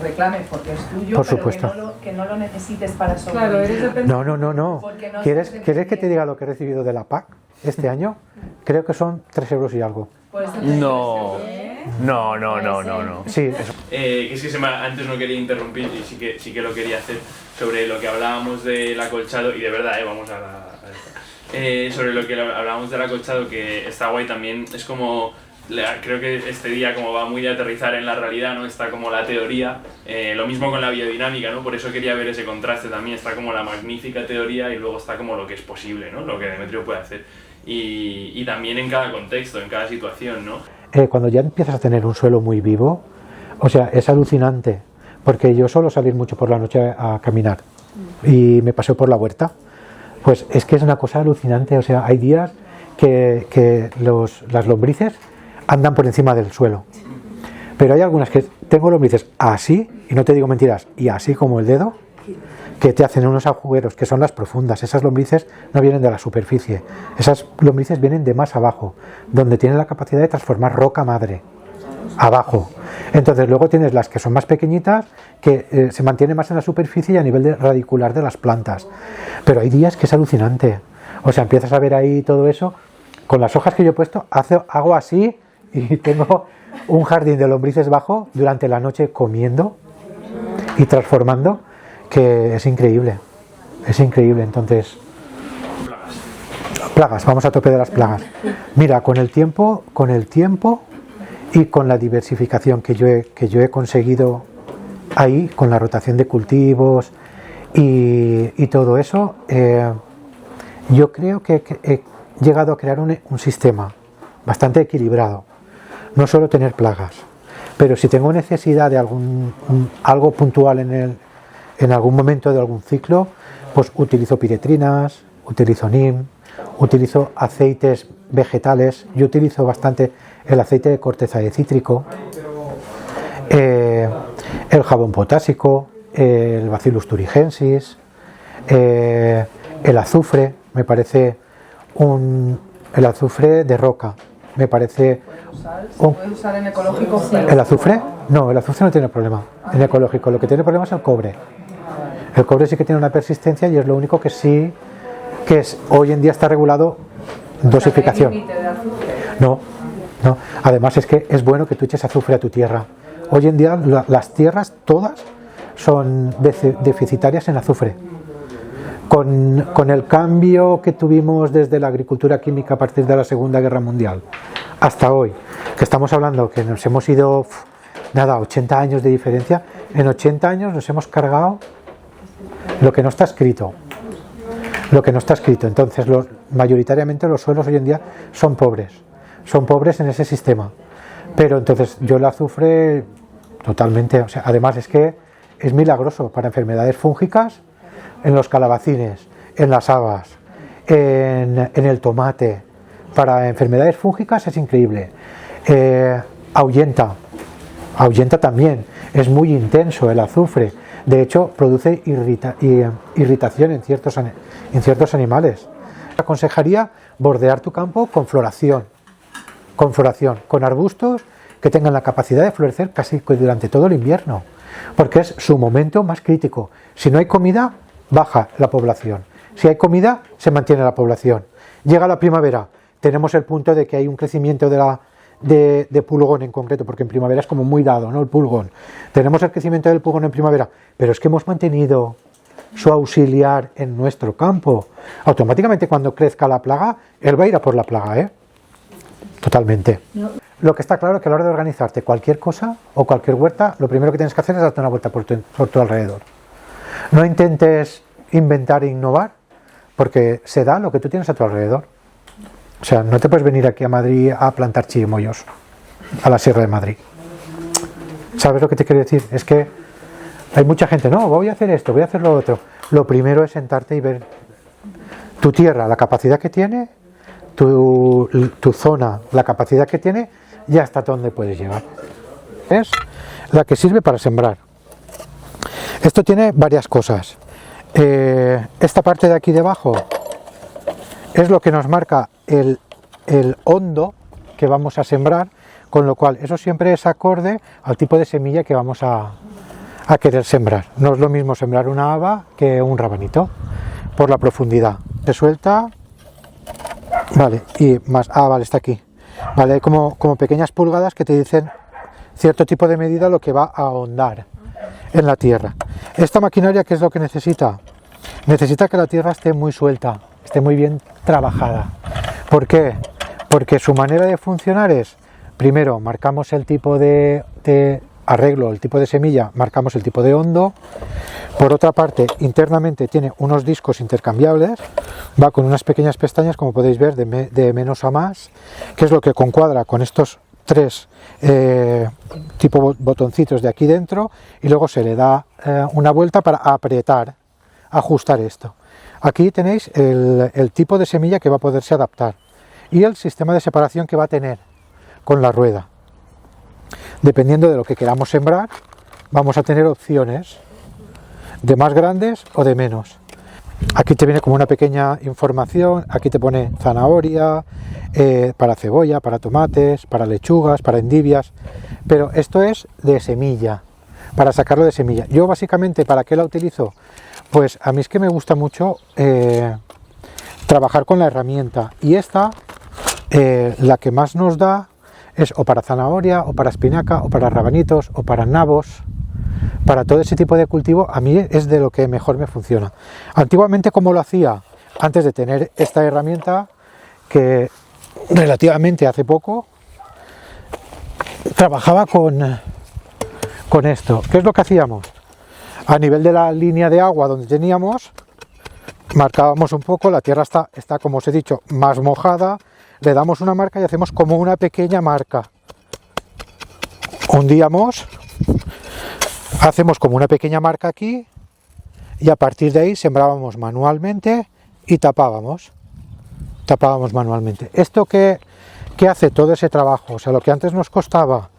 reclames porque es tuyo, por pero supuesto. Que no lo necesites para sobrevivir. Claro, no. ¿Quieres que te diga lo que he recibido de la PAC este año? Creo que son 3 euros y algo. No. Sí, eso. Es que antes no quería interrumpir y sí que lo quería hacer sobre lo que hablábamos del acolchado y de verdad, vamos a sobre lo que hablábamos del acolchado, que está guay también, es como creo que este día como va muy de aterrizar en la realidad, ¿no? Está como la teoría, lo mismo con la biodinámica, ¿no? Por eso quería ver ese contraste también, está como la magnífica teoría y luego está como lo que es posible, ¿no? Lo que Demetrio puede hacer y también en cada contexto, en cada situación, ¿no? Cuando ya empiezas a tener un suelo muy vivo, o sea, es alucinante, porque yo suelo salir mucho por la noche a caminar y me paseo por la huerta, pues es que es una cosa alucinante, o sea, hay días que las lombrices andan por encima del suelo, pero hay algunas que tengo lombrices así, y no te digo mentiras, y así como el dedo, que te hacen unos agujeros que son las profundas. Esas lombrices no vienen de la superficie, esas lombrices vienen de más abajo, donde tienen la capacidad de transformar roca madre abajo. Entonces luego tienes las que son más pequeñitas, que se mantienen más en la superficie y a nivel radicular de las plantas, pero hay días que es alucinante, o sea, empiezas a ver ahí todo eso. Con las hojas que yo he puesto hago así y tengo un jardín de lombrices bajo durante la noche comiendo y transformando, que es increíble. Entonces, plagas, vamos a tope de las plagas. Mira, con el tiempo y con la diversificación que yo he conseguido ahí, con la rotación de cultivos y todo eso, yo creo que he llegado a crear un sistema bastante equilibrado. No solo tener plagas, pero si tengo necesidad de algo puntual en algún momento de algún ciclo, pues utilizo piretrinas, utilizo NIM, utilizo aceites vegetales. Yo utilizo bastante el aceite de corteza de cítrico, el jabón potásico, el Bacillus thuringiensis, el azufre, me parece el azufre de roca, me parece ¿Se puede usar en ecológico? ¿El azufre? No, el azufre no tiene problema en ecológico, lo que tiene problema es el cobre. El cobre sí que tiene una persistencia y es lo único que sí que es, hoy en día está regulado dosificación. ¿Hay límite de azufre? No, no. Además es que es bueno que tú eches azufre a tu tierra. Hoy en día las tierras todas son deficitarias en azufre. Con el cambio que tuvimos desde la agricultura química a partir de la Segunda Guerra Mundial hasta hoy, que estamos hablando que nos hemos ido, 80 años de diferencia, en 80 años nos hemos cargado lo que no está escrito. Lo que no está escrito. Entonces, mayoritariamente los suelos hoy en día son pobres en ese sistema. Pero entonces yo el azufre totalmente, o sea, además es que es milagroso para enfermedades fúngicas, en los calabacines, en las habas, en el tomate. Para enfermedades fúngicas es increíble. Ahuyenta también, es muy intenso el azufre. De hecho, produce irritación en ciertos animales. Aconsejaría bordear tu campo con floración, con arbustos que tengan la capacidad de florecer casi durante todo el invierno, porque es su momento más crítico. Si no hay comida, baja la población. Si hay comida, se mantiene la población. Llega la primavera, tenemos el punto de que hay un crecimiento de pulgón en concreto, porque en primavera es como muy dado, ¿no? El pulgón. Tenemos el crecimiento del pulgón en primavera, pero es que hemos mantenido su auxiliar en nuestro campo. Automáticamente cuando crezca la plaga, él va a ir a por la plaga, ¿eh? Totalmente. No. Lo que está claro es que a la hora de organizarte cualquier cosa o cualquier huerta, lo primero que tienes que hacer es darte una vuelta por tu alrededor. No intentes inventar e innovar, porque se da lo que tú tienes a tu alrededor. O sea, no te puedes venir aquí a Madrid a plantar chirimoyos, a la Sierra de Madrid. ¿Sabes lo que te quiero decir? Es que hay mucha gente, no, voy a hacer esto, voy a hacer lo otro. Lo primero es sentarte y ver tu tierra, la capacidad que tiene, tu zona, la capacidad que tiene, y hasta dónde puedes llegar. Es la que sirve para sembrar. Esto tiene varias cosas. Esta parte de aquí debajo es lo que nos marca el hondo que vamos a sembrar, con lo cual eso siempre es acorde al tipo de semilla que vamos a querer sembrar. No es lo mismo sembrar una haba que un rabanito, por la profundidad. Se suelta, vale, y más, vale, está aquí. Vale, hay como pequeñas pulgadas que te dicen cierto tipo de medida lo que va a ahondar en la tierra. Esta maquinaria, ¿qué es lo que necesita? Necesita que la tierra esté muy suelta, esté muy bien trabajada. ¿Por qué? Porque su manera de funcionar es, primero marcamos el tipo de arreglo, el tipo de semilla, marcamos el tipo de hondo. Por otra parte, internamente tiene unos discos intercambiables, va con unas pequeñas pestañas, como podéis ver, de menos a más, que es lo que concuadra con estos tres tipo botoncitos de aquí dentro, y luego se le da una vuelta para apretar, ajustar esto. Aquí tenéis el tipo de semilla que va a poderse adaptar y el sistema de separación que va a tener con la rueda. Dependiendo de lo que queramos sembrar, vamos a tener opciones de más grandes o de menos. Aquí te viene como una pequeña información, aquí te pone zanahoria, para cebolla, para tomates, para lechugas, para endivias, pero esto es de semilla, para sacarlo de semilla. Yo básicamente, ¿para qué la utilizo? Pues a mí es que me gusta mucho trabajar con la herramienta, y esta, la que más nos da, es o para zanahoria, o para espinaca, o para rabanitos, o para nabos. Para todo ese tipo de cultivo, a mí es de lo que mejor me funciona. Antiguamente, como lo hacía antes de tener esta herramienta, que relativamente hace poco, trabajaba con esto. ¿Qué es lo que hacíamos? A nivel de la línea de agua donde teníamos, marcábamos un poco, la tierra está, como os he dicho, más mojada, le damos una marca y hacemos como una pequeña marca. Hundíamos, hacemos como una pequeña marca aquí, y a partir de ahí sembrábamos manualmente y tapábamos manualmente. Esto que hace todo ese trabajo, o sea, lo que antes nos costaba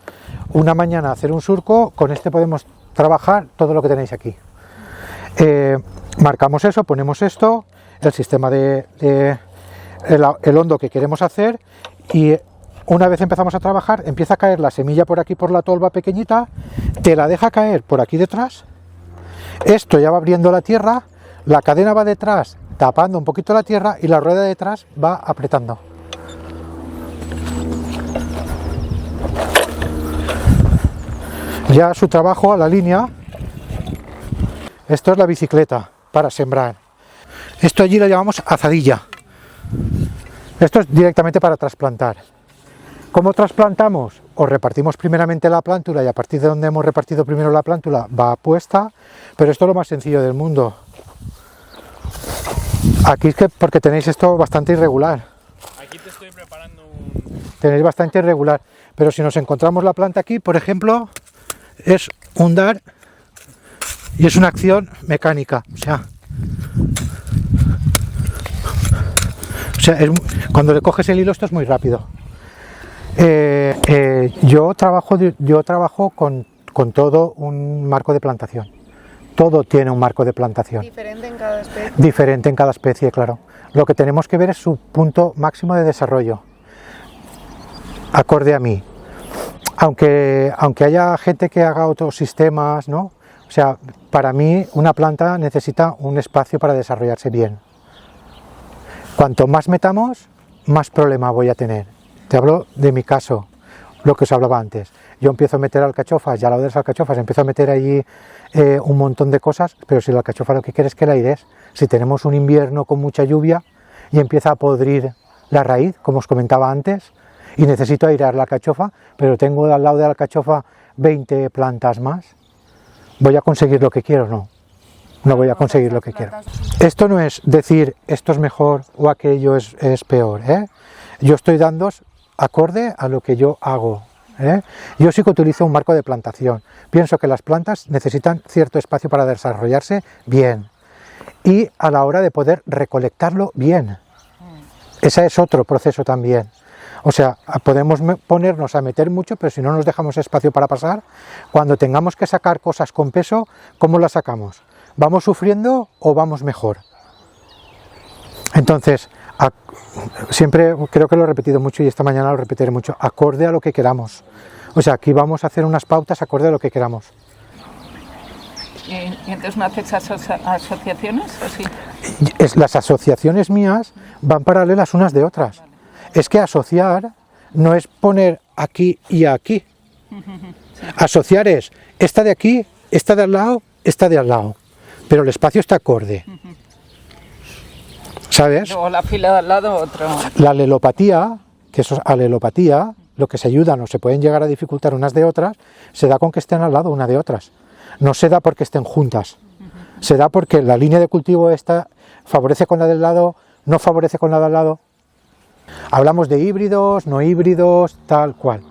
una mañana hacer un surco, con este podemos trabajar todo lo que tenéis aquí. Marcamos eso, ponemos esto, el sistema el hondo que queremos hacer, y una vez empezamos a trabajar, empieza a caer la semilla por aquí, por la tolva pequeñita, te la deja caer por aquí detrás, esto ya va abriendo la tierra, la cadena va detrás, tapando un poquito la tierra y la rueda de detrás va apretando. Ya su trabajo a la línea. Esto es la bicicleta para sembrar. Esto allí lo llamamos azadilla. Esto es directamente para trasplantar. ¿Cómo trasplantamos? O repartimos primeramente la plántula y a partir de donde hemos repartido primero la plántula va puesta, pero esto es lo más sencillo del mundo. Aquí es que porque tenéis esto bastante irregular. Aquí te estoy preparando Tenéis bastante irregular, pero si nos encontramos la planta aquí, por ejemplo, es un dar y es una acción mecánica, o sea, cuando le coges el hilo esto es muy rápido. Yo trabajo con todo un marco de plantación. Todo tiene un marco de plantación. Diferente en cada especie. Diferente en cada especie, claro. Lo que tenemos que ver es su punto máximo de desarrollo, acorde a mí. Aunque haya gente que haga otros sistemas, ¿no? O sea, para mí una planta necesita un espacio para desarrollarse bien. Cuanto más metamos, más problema voy a tener. Te hablo de mi caso, lo que os hablaba antes. Yo empiezo a meter alcachofas y al lado de las alcachofas empiezo a meter allí un montón de cosas, pero si la alcachofa lo que quiere es que la aires, si tenemos un invierno con mucha lluvia y empieza a podrir la raíz, como os comentaba antes, y necesito airear la alcachofa, pero tengo al lado de la alcachofa 20 plantas más, ¿voy a conseguir lo que quiero? No, no voy a conseguir lo que quiero. Esto no es decir esto es mejor o aquello es peor, ¿eh? Yo estoy dando acorde a lo que yo hago, ¿eh? Yo sí que utilizo un marco de plantación. Pienso que las plantas necesitan cierto espacio para desarrollarse bien y a la hora de poder recolectarlo bien. Ese es otro proceso también. O sea, podemos ponernos a meter mucho, pero si no nos dejamos espacio para pasar, cuando tengamos que sacar cosas con peso, ¿cómo las sacamos? ¿Vamos sufriendo o vamos mejor? Entonces, siempre creo que lo he repetido mucho y esta mañana lo repetiré mucho, acorde a lo que queramos. O sea, aquí vamos a hacer unas pautas acorde a lo que queramos. ¿Y entonces no haces asociaciones o sí? Las asociaciones mías van paralelas unas de otras. Es que asociar no es poner aquí y aquí. Asociar es esta de aquí, esta de al lado, esta de al lado. Pero el espacio está acorde. ¿Sabes? O la fila de al lado, otro. La alelopatía, que eso es alelopatía, lo que se ayudan o se pueden llegar a dificultar unas de otras, se da con que estén al lado una de otras. No se da porque estén juntas. Se da porque la línea de cultivo esta favorece con la del lado, no favorece con la del lado. Hablamos de híbridos, no híbridos, tal cual.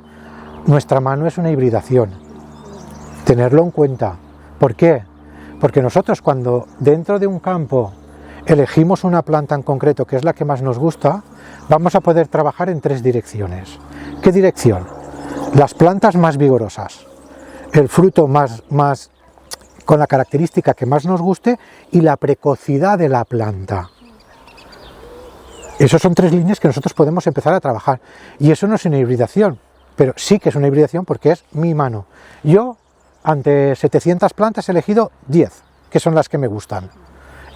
Nuestra mano es una hibridación. Tenerlo en cuenta. ¿Por qué? Porque nosotros cuando dentro de un campo elegimos una planta en concreto que es la que más nos gusta, vamos a poder trabajar en 3 direcciones. ¿Qué dirección? Las plantas más vigorosas, el fruto más con la característica que más nos guste y la precocidad de la planta. Esas son 3 líneas que nosotros podemos empezar a trabajar. Y eso no es una hibridación, pero sí que es una hibridación porque es mi mano. Yo, ante 700 plantas, he elegido 10, que son las que me gustan.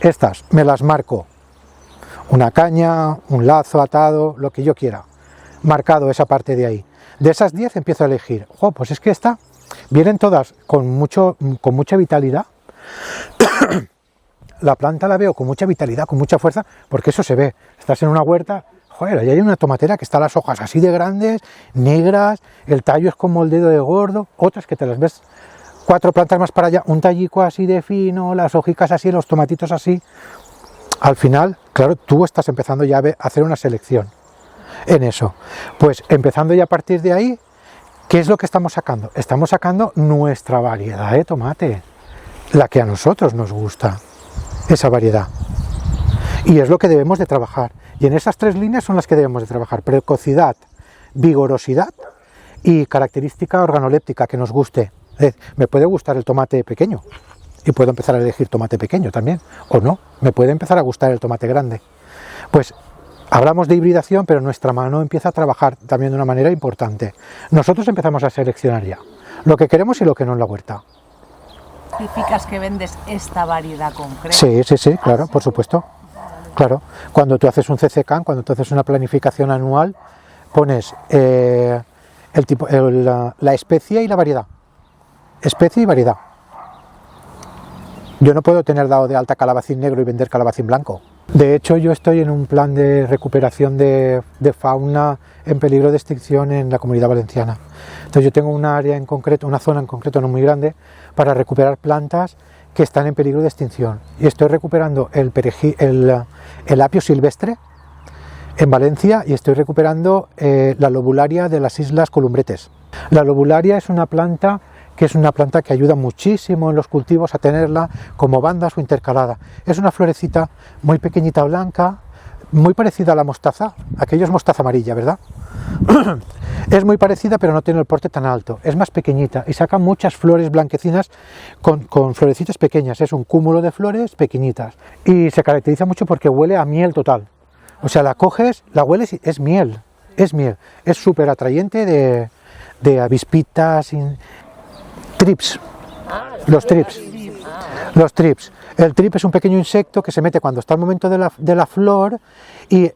Estas me las marco. Una caña, un lazo atado, lo que yo quiera. Marcado esa parte de ahí. De esas 10 empiezo a elegir. ¡Jo! Pues es que esta, vienen todas con mucha vitalidad. La planta la veo con mucha vitalidad, con mucha fuerza, porque eso se ve. Estás en una huerta, joder, ahí hay una tomatera que está las hojas así de grandes, negras, el tallo es como el dedo de gordo, otras que te las ves 4 plantas más para allá, un tallico así de fino, las hojicas así, los tomatitos así. Al final, claro, tú estás empezando ya a hacer una selección en eso. Pues empezando ya a partir de ahí, ¿qué es lo que estamos sacando? Estamos sacando nuestra variedad de tomate, la que a nosotros nos gusta. Esa variedad. Y es lo que debemos de trabajar. Y en esas 3 líneas son las que debemos de trabajar. Precocidad, vigorosidad y característica organoléptica que nos guste. Me puede gustar el tomate pequeño y puedo empezar a elegir tomate pequeño también. O no, me puede empezar a gustar el tomate grande. Pues hablamos de hibridación, pero nuestra mano empieza a trabajar también de una manera importante. Nosotros empezamos a seleccionar ya lo que queremos y lo que no en la huerta. ¿Especificas que vendes esta variedad concreta? Sí, claro, por supuesto. Claro, cuando tú haces un CCCAN, cuando tú haces una planificación anual, pones la especie y la variedad. Especie y variedad. Yo no puedo tener dado de alta calabacín negro y vender calabacín blanco. De hecho, yo estoy en un plan de recuperación de fauna en peligro de extinción en la Comunidad Valenciana. Entonces yo tengo un área en concreto, una zona en concreto no muy grande, para recuperar plantas que están en peligro de extinción. Y estoy recuperando el apio silvestre en Valencia y estoy recuperando la lobularia de las Islas Columbretes. La lobularia es una planta que ayuda muchísimo en los cultivos a tenerla como bandas o intercalada. Es una florecita muy pequeñita blanca, muy parecida a la mostaza, aquello es mostaza amarilla, ¿verdad? Es muy parecida, pero no tiene el porte tan alto, es más pequeñita y saca muchas flores blanquecinas con florecitas pequeñas, es un cúmulo de flores pequeñitas y se caracteriza mucho porque huele a miel total. O sea, la coges, la hueles y es miel, es súper atrayente de avispitas, trips, los trips. El trip es un pequeño insecto que se mete cuando está el momento de la flor y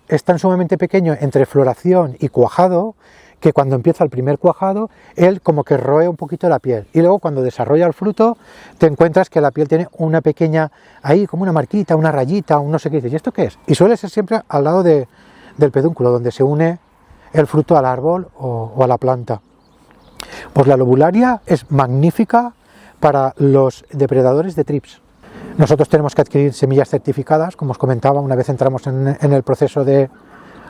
es tan sumamente pequeño entre floración y cuajado que cuando empieza el primer cuajado, él como que roe un poquito la piel y luego cuando desarrolla el fruto te encuentras que la piel tiene una pequeña, ahí como una marquita, una rayita, un no sé qué, dices, ¿y esto qué es? Y suele ser siempre al lado del pedúnculo, donde se une el fruto al árbol o a la planta. Pues la lobularia es magnífica para los depredadores de trips. Nosotros tenemos que adquirir semillas certificadas, como os comentaba, una vez entramos en el proceso de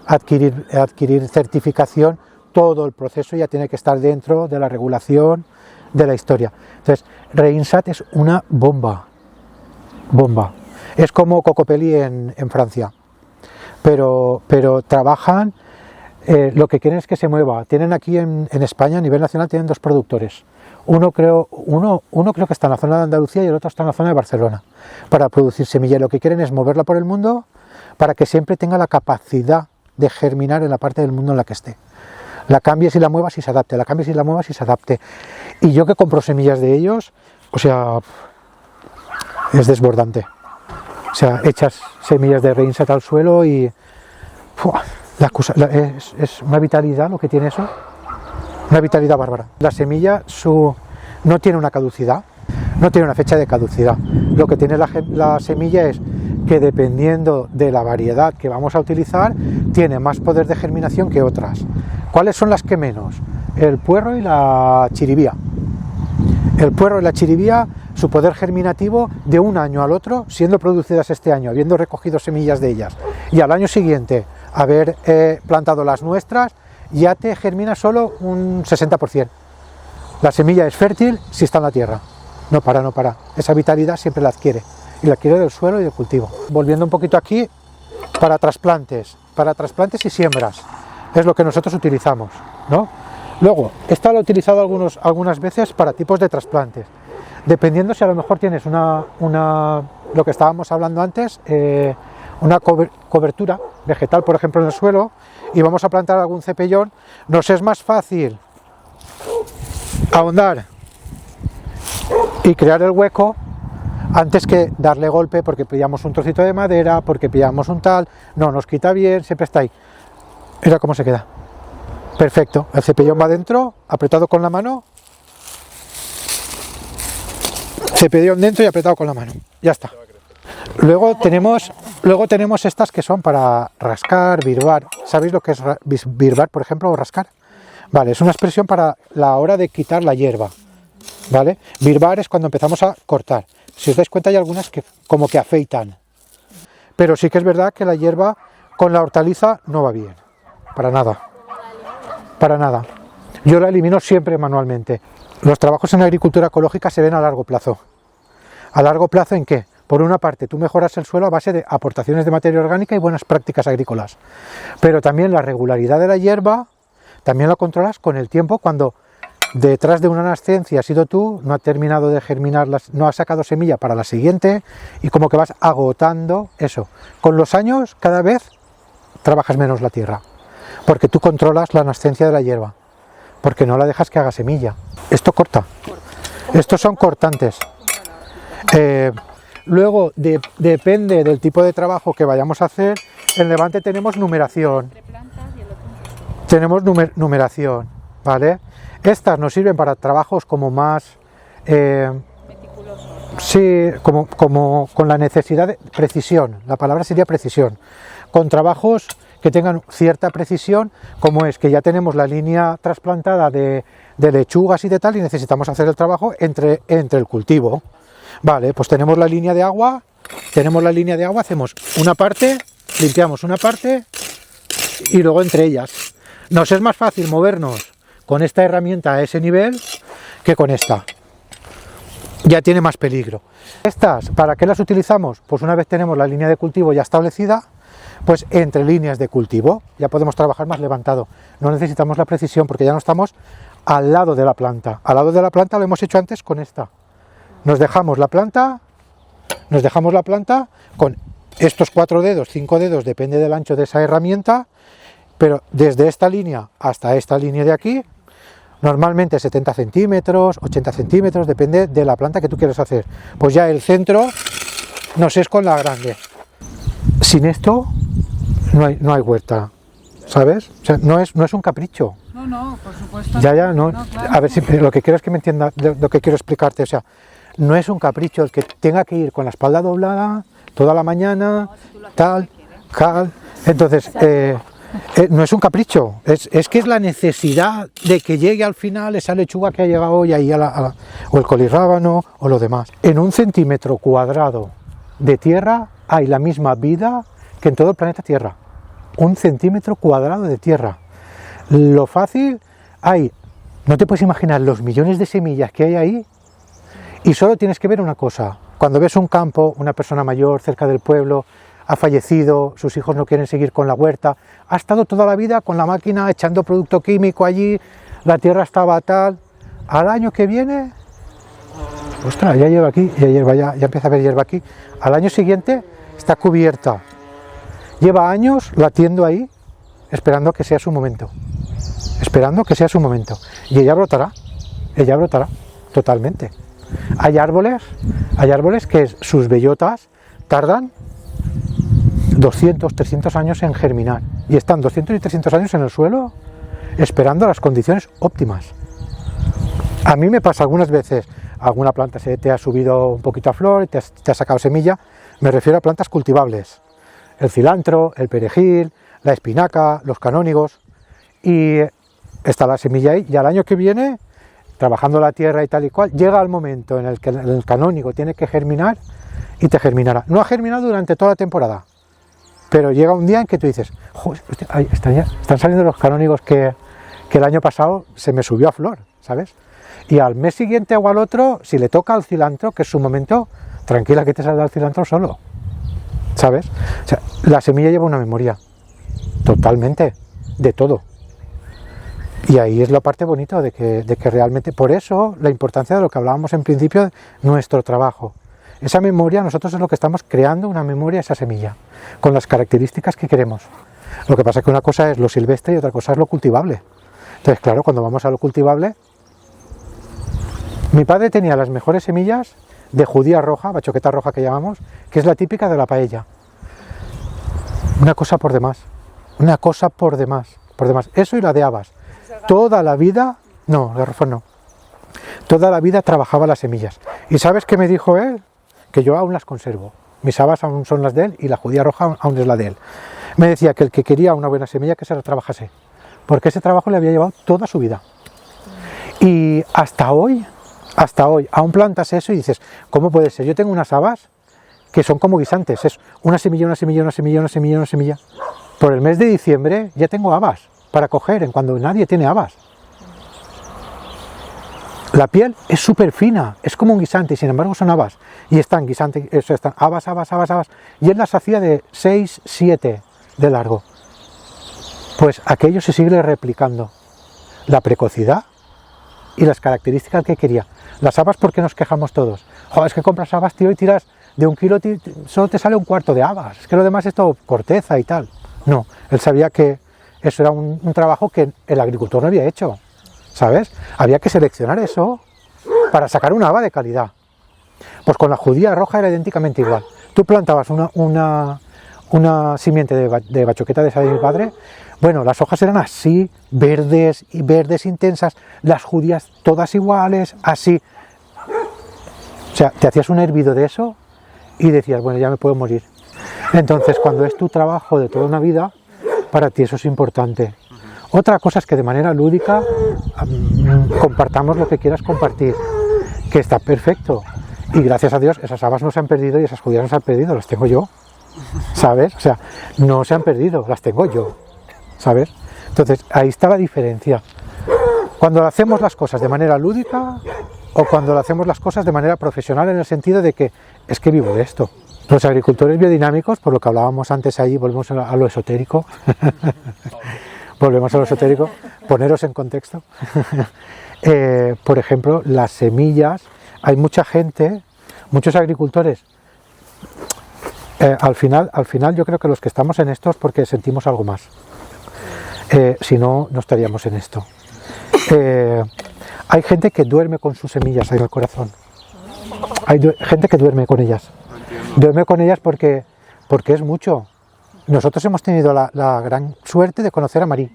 adquirir certificación, todo el proceso ya tiene que estar dentro de la regulación de la historia. Entonces, Reinsat es una bomba. Es como Cocopelli en Francia, pero trabajan, lo que quieren es que se mueva. Tienen aquí en España, a nivel nacional, tienen 2 productores. Uno creo que está en la zona de Andalucía y el otro está en la zona de Barcelona, para producir semilla. Lo que quieren es moverla por el mundo para que siempre tenga la capacidad de germinar en la parte del mundo en la que esté. La cambies y la muevas y se adapte, la cambies y la muevas y se adapte. Y yo que compro semillas de ellos, o sea, es desbordante. O sea, echas semillas de Reinsat al suelo y es una vitalidad lo que tiene eso, una vitalidad bárbara. La semilla no tiene una caducidad, no tiene una fecha de caducidad. Lo que tiene la semilla es que dependiendo de la variedad que vamos a utilizar, tiene más poder de germinación que otras. ¿Cuáles son las que menos? El puerro y la chiribía. El puerro y la chiribía, su poder germinativo de un año al otro, siendo producidas este año, habiendo recogido semillas de ellas, y al año siguiente haber plantado las nuestras, ya te germina solo un 60%. La semilla es fértil si está en la tierra. No para. Esa vitalidad siempre la adquiere. Y la adquiere del suelo y del cultivo. Volviendo un poquito aquí, para trasplantes y siembras. Es lo que nosotros utilizamos, ¿no? Luego, esta la he utilizado algunas veces para tipos de trasplantes. Dependiendo si a lo mejor tienes lo que estábamos hablando antes, una cobertura vegetal, por ejemplo, en el suelo, y vamos a plantar algún cepellón, nos es más fácil ahondar y crear el hueco antes que darle golpe porque pillamos un trocito de madera, porque pillamos un tal, no nos quita bien, siempre está ahí. Mira cómo se queda. Perfecto, el cepellón va dentro, apretado con la mano, cepellón dentro y apretado con la mano, ya está. Luego tenemos estas que son para rascar, birbar. ¿Sabéis lo que es birbar, por ejemplo, o rascar? Vale, es una expresión para la hora de quitar la hierba, ¿vale? Birbar es cuando empezamos a cortar. Si os dais cuenta hay algunas que como que afeitan. Pero sí que es verdad que la hierba con la hortaliza no va bien. Para nada. Yo la elimino siempre manualmente. Los trabajos en agricultura ecológica se ven a largo plazo. ¿A largo plazo en qué? Por una parte, tú mejoras el suelo a base de aportaciones de materia orgánica y buenas prácticas agrícolas. Pero también la regularidad de la hierba, también la controlas con el tiempo cuando detrás de una nascencia has sido tú, no ha terminado de germinar, no has sacado semilla para la siguiente y como que vas agotando eso. Con los años cada vez trabajas menos la tierra, porque tú controlas la nascencia de la hierba, porque no la dejas que haga semilla. Esto corta. Estos son cortantes. Luego, depende del tipo de trabajo que vayamos a hacer, en Levante tenemos numeración. Tenemos numeración, ¿vale? Estas nos sirven para trabajos como más... sí, como con la necesidad de precisión, la palabra sería precisión. Con trabajos que tengan cierta precisión, como es que ya tenemos la línea trasplantada de lechugas y de tal, y necesitamos hacer el trabajo entre el cultivo. Vale, pues tenemos la línea de agua, hacemos una parte, limpiamos una parte y luego entre ellas. Nos es más fácil movernos con esta herramienta a ese nivel que con esta. Ya tiene más peligro. Estas, ¿para qué las utilizamos? Pues una vez tenemos la línea de cultivo ya establecida, pues entre líneas de cultivo ya podemos trabajar más levantado. No necesitamos la precisión porque ya no estamos al lado de la planta. Al lado de la planta lo hemos hecho antes con esta. Nos dejamos la planta con estos 4 dedos, 5 dedos, depende del ancho de esa herramienta, pero desde esta línea hasta esta línea de aquí, normalmente 70 centímetros, 80 centímetros, depende de la planta que tú quieras hacer. Pues ya el centro nos es con la grande. Sin esto no hay huerta, ¿sabes? O sea, no es un capricho. No, por supuesto. No. Claro. A ver si lo que quiero es que me entiendas lo que quiero explicarte. O sea, no es un capricho el que tenga que ir con la espalda doblada toda la mañana, tal. Entonces, no es un capricho, es que es la necesidad de que llegue al final esa lechuga que ha llegado hoy ahí o el colirrábano o lo demás. En 1 centímetro cuadrado de tierra hay la misma vida que en todo el planeta Tierra. 1 centímetro cuadrado de tierra. Lo fácil, no te puedes imaginar los millones de semillas que hay ahí, y solo tienes que ver una cosa. Cuando ves un campo, una persona mayor cerca del pueblo, ha fallecido, sus hijos no quieren seguir con la huerta, ha estado toda la vida con la máquina echando producto químico allí, la tierra estaba tal, al año que viene, ostras, ya lleva aquí, ya empieza a haber hierba aquí, al año siguiente está cubierta, lleva años latiendo ahí, esperando que sea su momento, y ella brotará totalmente. Hay árboles que sus bellotas tardan 200, 300 años en germinar y están 200 y 300 años en el suelo esperando las condiciones óptimas. A mí me pasa algunas veces, alguna planta se te ha subido un poquito a flor, te ha sacado semilla, me refiero a plantas cultivables, el cilantro, el perejil, la espinaca, los canónigos, y está la semilla ahí, y al año que viene, trabajando la tierra y tal y cual, llega el momento en el que el canónigo tiene que germinar y te germinará. No ha germinado durante toda la temporada, pero llega un día en que tú dices, joder, están saliendo los canónigos que el año pasado se me subió a flor, ¿sabes? Y al mes siguiente o al otro, si le toca al cilantro, que es su momento, tranquila que te saldrá el cilantro solo, ¿sabes? O sea, la semilla lleva una memoria, totalmente, de todo. Y ahí es la parte bonita de que realmente, por eso la importancia de lo que hablábamos en principio, de nuestro trabajo. Esa memoria, nosotros es lo que estamos creando, una memoria, esa semilla, con las características que queremos. Lo que pasa es que una cosa es lo silvestre y otra cosa es lo cultivable. Entonces, claro, cuando vamos a lo cultivable, mi padre tenía las mejores semillas de judía roja, bachoqueta roja que llamamos, que es la típica de la paella. Una cosa por demás. Eso y la de habas. Toda la vida, no, garrafón no. Toda la vida trabajaba las semillas. ¿Y sabes qué me dijo él? Que yo aún las conservo. Mis habas aún son las de él y la judía roja aún es la de él. Me decía que el que quería una buena semilla que se la trabajase, porque ese trabajo le había llevado toda su vida. Y hasta hoy, aún plantas eso y dices, ¿cómo puede ser? Yo tengo unas habas que son como guisantes, es una semilla. Por el mes de diciembre ya tengo habas para coger en cuando nadie tiene habas. La piel es súper fina, es como un guisante y sin embargo son habas. Y están guisantes, están habas. Y él las hacía de 6, 7 de largo. Pues aquello se sigue replicando. La precocidad y las características que quería. Las habas, ¿por qué nos quejamos todos? Joder, es que compras habas, tío, y tiras de 1 kilo, solo te sale 1/4 de habas. Es que lo demás es todo corteza y tal. No, él sabía que eso era un trabajo que el agricultor no había hecho, ¿sabes? Había que seleccionar eso para sacar una haba de calidad. Pues con la judía roja era idénticamente igual. Tú plantabas una simiente de bachoqueta de esa de mi padre, bueno, las hojas eran así, verdes y verdes intensas, las judías todas iguales, así. O sea, te hacías un hervido de eso y decías, bueno, ya me puedo morir. Entonces, cuando es tu trabajo de toda una vida, para ti eso es importante. Otra cosa es que de manera lúdica compartamos lo que quieras compartir, que está perfecto. Y gracias a Dios esas habas no se han perdido y esas judías no se han perdido, las tengo yo, ¿sabes? O sea, no se han perdido, las tengo yo, ¿sabes? Entonces, ahí está la diferencia. Cuando hacemos las cosas de manera lúdica o cuando hacemos las cosas de manera profesional, en el sentido de que es que vivo de esto. Los agricultores biodinámicos, por lo que hablábamos antes ahí, volvemos a lo esotérico. Volvemos a lo esotérico, poneros en contexto. Por ejemplo, las semillas, hay mucha gente, muchos agricultores. Al final yo creo que los que estamos en esto es porque sentimos algo más. Si no, no estaríamos en esto. Hay gente que duerme con sus semillas ahí en el corazón. Hay gente que duerme con ellas. Duerme con ellas porque es mucho. Nosotros hemos tenido la gran suerte de conocer a Marie.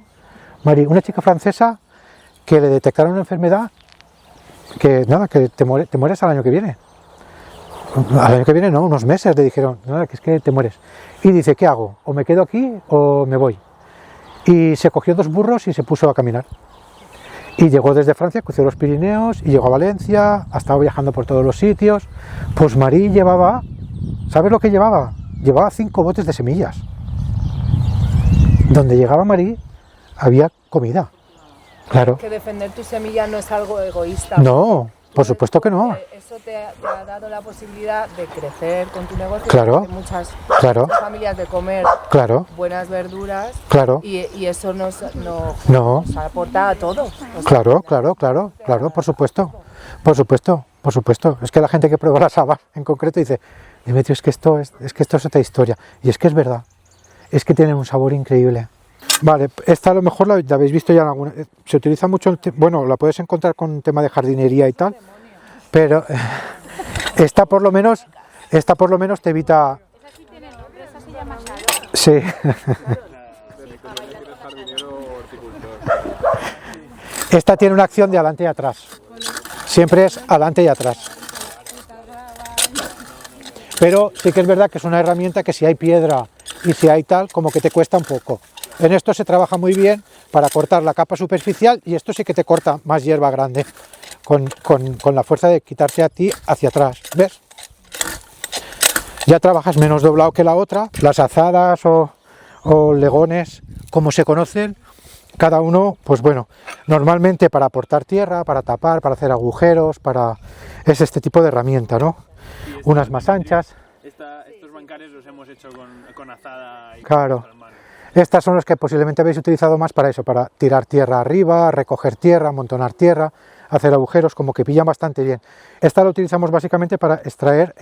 Marie, una chica francesa que le detectaron una enfermedad que nada, que te mueres al año que viene. Al año que viene no, unos meses le dijeron, nada, que es que te mueres. Y dice, ¿qué hago? ¿O me quedo aquí o me voy? Y se cogió 2 burros y se puso a caminar. Y llegó desde Francia, cruzó los Pirineos y llegó a Valencia, ha estado viajando por todos los sitios. Pues Marie llevaba, ¿sabes lo que llevaba? Llevaba 5 botes de semillas. Donde llegaba Marie había comida. Claro. Que defender tu semilla no es algo egoísta. No, por supuesto que no. Eso te ha dado la posibilidad de crecer con tu negocio. Claro. De muchas familias de comer buenas verduras. Claro. Y eso nos aporta a todos. Claro, por supuesto. Por supuesto. Es que la gente que prueba las habas en concreto dice, Demetrio, es que esto es otra historia. Y es que es verdad. Es que tienen un sabor increíble. Vale, esta a lo mejor la habéis visto ya en alguna. Se utiliza mucho, bueno, la puedes encontrar con tema de jardinería y tal, pero esta por lo menos te evita. Sí. Esta tiene una acción de adelante y atrás. Siempre es adelante y atrás. Pero sí que es verdad que es una herramienta que si hay piedra y si hay tal, como que te cuesta un poco. En esto se trabaja muy bien para cortar la capa superficial y esto sí que te corta más hierba grande con la fuerza de quitarse a ti hacia atrás, ¿ves? Ya trabajas menos doblado que la otra. Las azadas o legones, como se conocen, cada uno, pues bueno, normalmente para aportar tierra, para tapar, para hacer agujeros, es este tipo de herramienta, ¿no? Unas más anchas. Estos bancales los hemos hecho con azada y claro. Con manos. Estas son las que posiblemente habéis utilizado más para eso, para tirar tierra arriba, recoger tierra, amontonar tierra, hacer agujeros, como que pillan bastante bien. Esta la utilizamos básicamente para extraer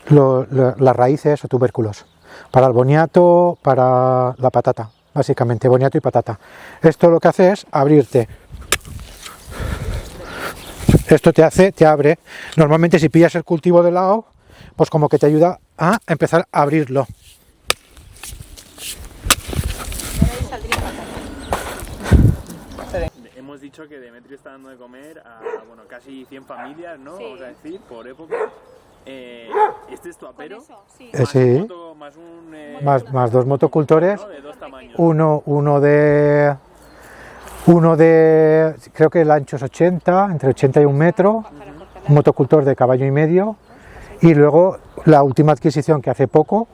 las raíces o tubérculos, para el boniato, para la patata, básicamente boniato y patata. Esto lo que hace es abrirte. Esto te abre. Normalmente si pillas el cultivo de lado, pues como que te ayuda a empezar a abrirlo. Hemos dicho que Demetrio está dando de comer a casi 100 familias, ¿no? Sí. Vamos a decir, por época. ¿Este es tu apero? Sí. Más 2 motocultores. ¿No? De 2 tamaños. Uno de, creo que el ancho es 80, entre 80 y 1 metro. Un motocultor de caballo y medio. Y luego la última adquisición que hace poco,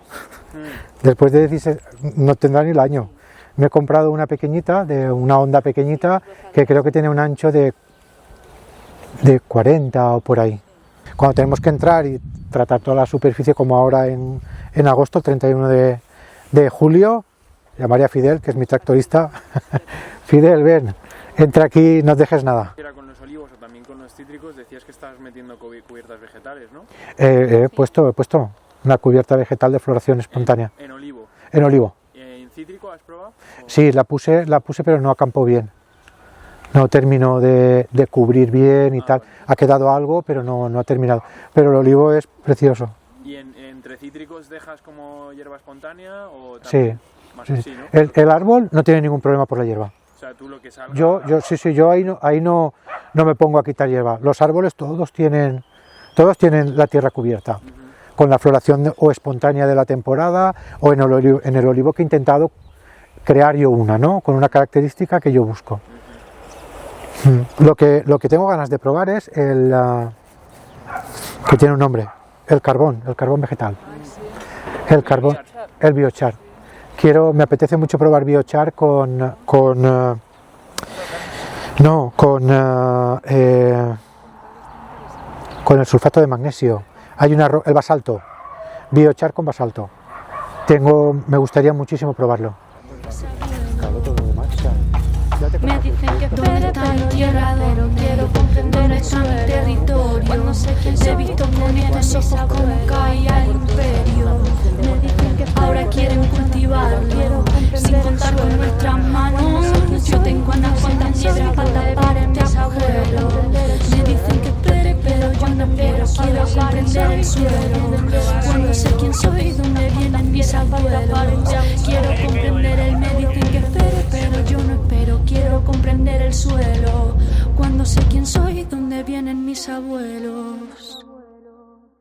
después de 16, no tendrá ni el año. Me he comprado una pequeñita, de una Honda pequeñita, que creo que tiene un ancho de 40 o por ahí. Cuando tenemos que entrar y tratar toda la superficie, como ahora en agosto, el 31 de julio, llamaré a Fidel, que es mi tractorista. Fidel, ven, entra aquí, no dejes nada. ¿Era con los olivos o también con los cítricos? Decías que estabas metiendo cubiertas vegetales, ¿no? He puesto una cubierta vegetal de floración espontánea. ¿En olivo? En olivo. ¿En cítrico has probado? Sí, la puse pero no acampó bien. no terminó de cubrir bien y tal. Ha quedado algo, pero no ha terminado. Pero el olivo es precioso. ¿Y entre cítricos dejas como hierba espontánea? O Sí. Más Sí. así, ¿no? El árbol no tiene ningún problema por la hierba. O sea, tú lo que salga... Yo ahí no me pongo a quitar hierba. Los árboles todos tienen la tierra cubierta, con la floración o espontánea de la temporada, o en el olivo que he intentado crear yo una, ¿no? Con una característica que yo busco. Lo que tengo ganas de probar es que tiene un nombre, el carbón vegetal. El biochar. Me apetece mucho probar biochar con el sulfato de magnesio. Hay el basalto, biochar con basalto. Me gustaría muchísimo probarlo. Me dicen que ¿dónde está mi tierra? ¿Dónde está mi territorio? He visto con estos ojos como caía el imperio. Me dicen que ahora quieren cultivarlo sin contar con nuestras manos. Yo tengo unas cuantas piedras para tapar este agujero. Me dicen que espere, pero yo no espero. Quiero comprender el suelo. Cuando sé quién soy, dónde vienen mis abuelos. Quiero comprender el me dicen que espere, pero yo no espero. Quiero comprender el suelo. Cuando sé quién soy, dónde vienen mis abuelos.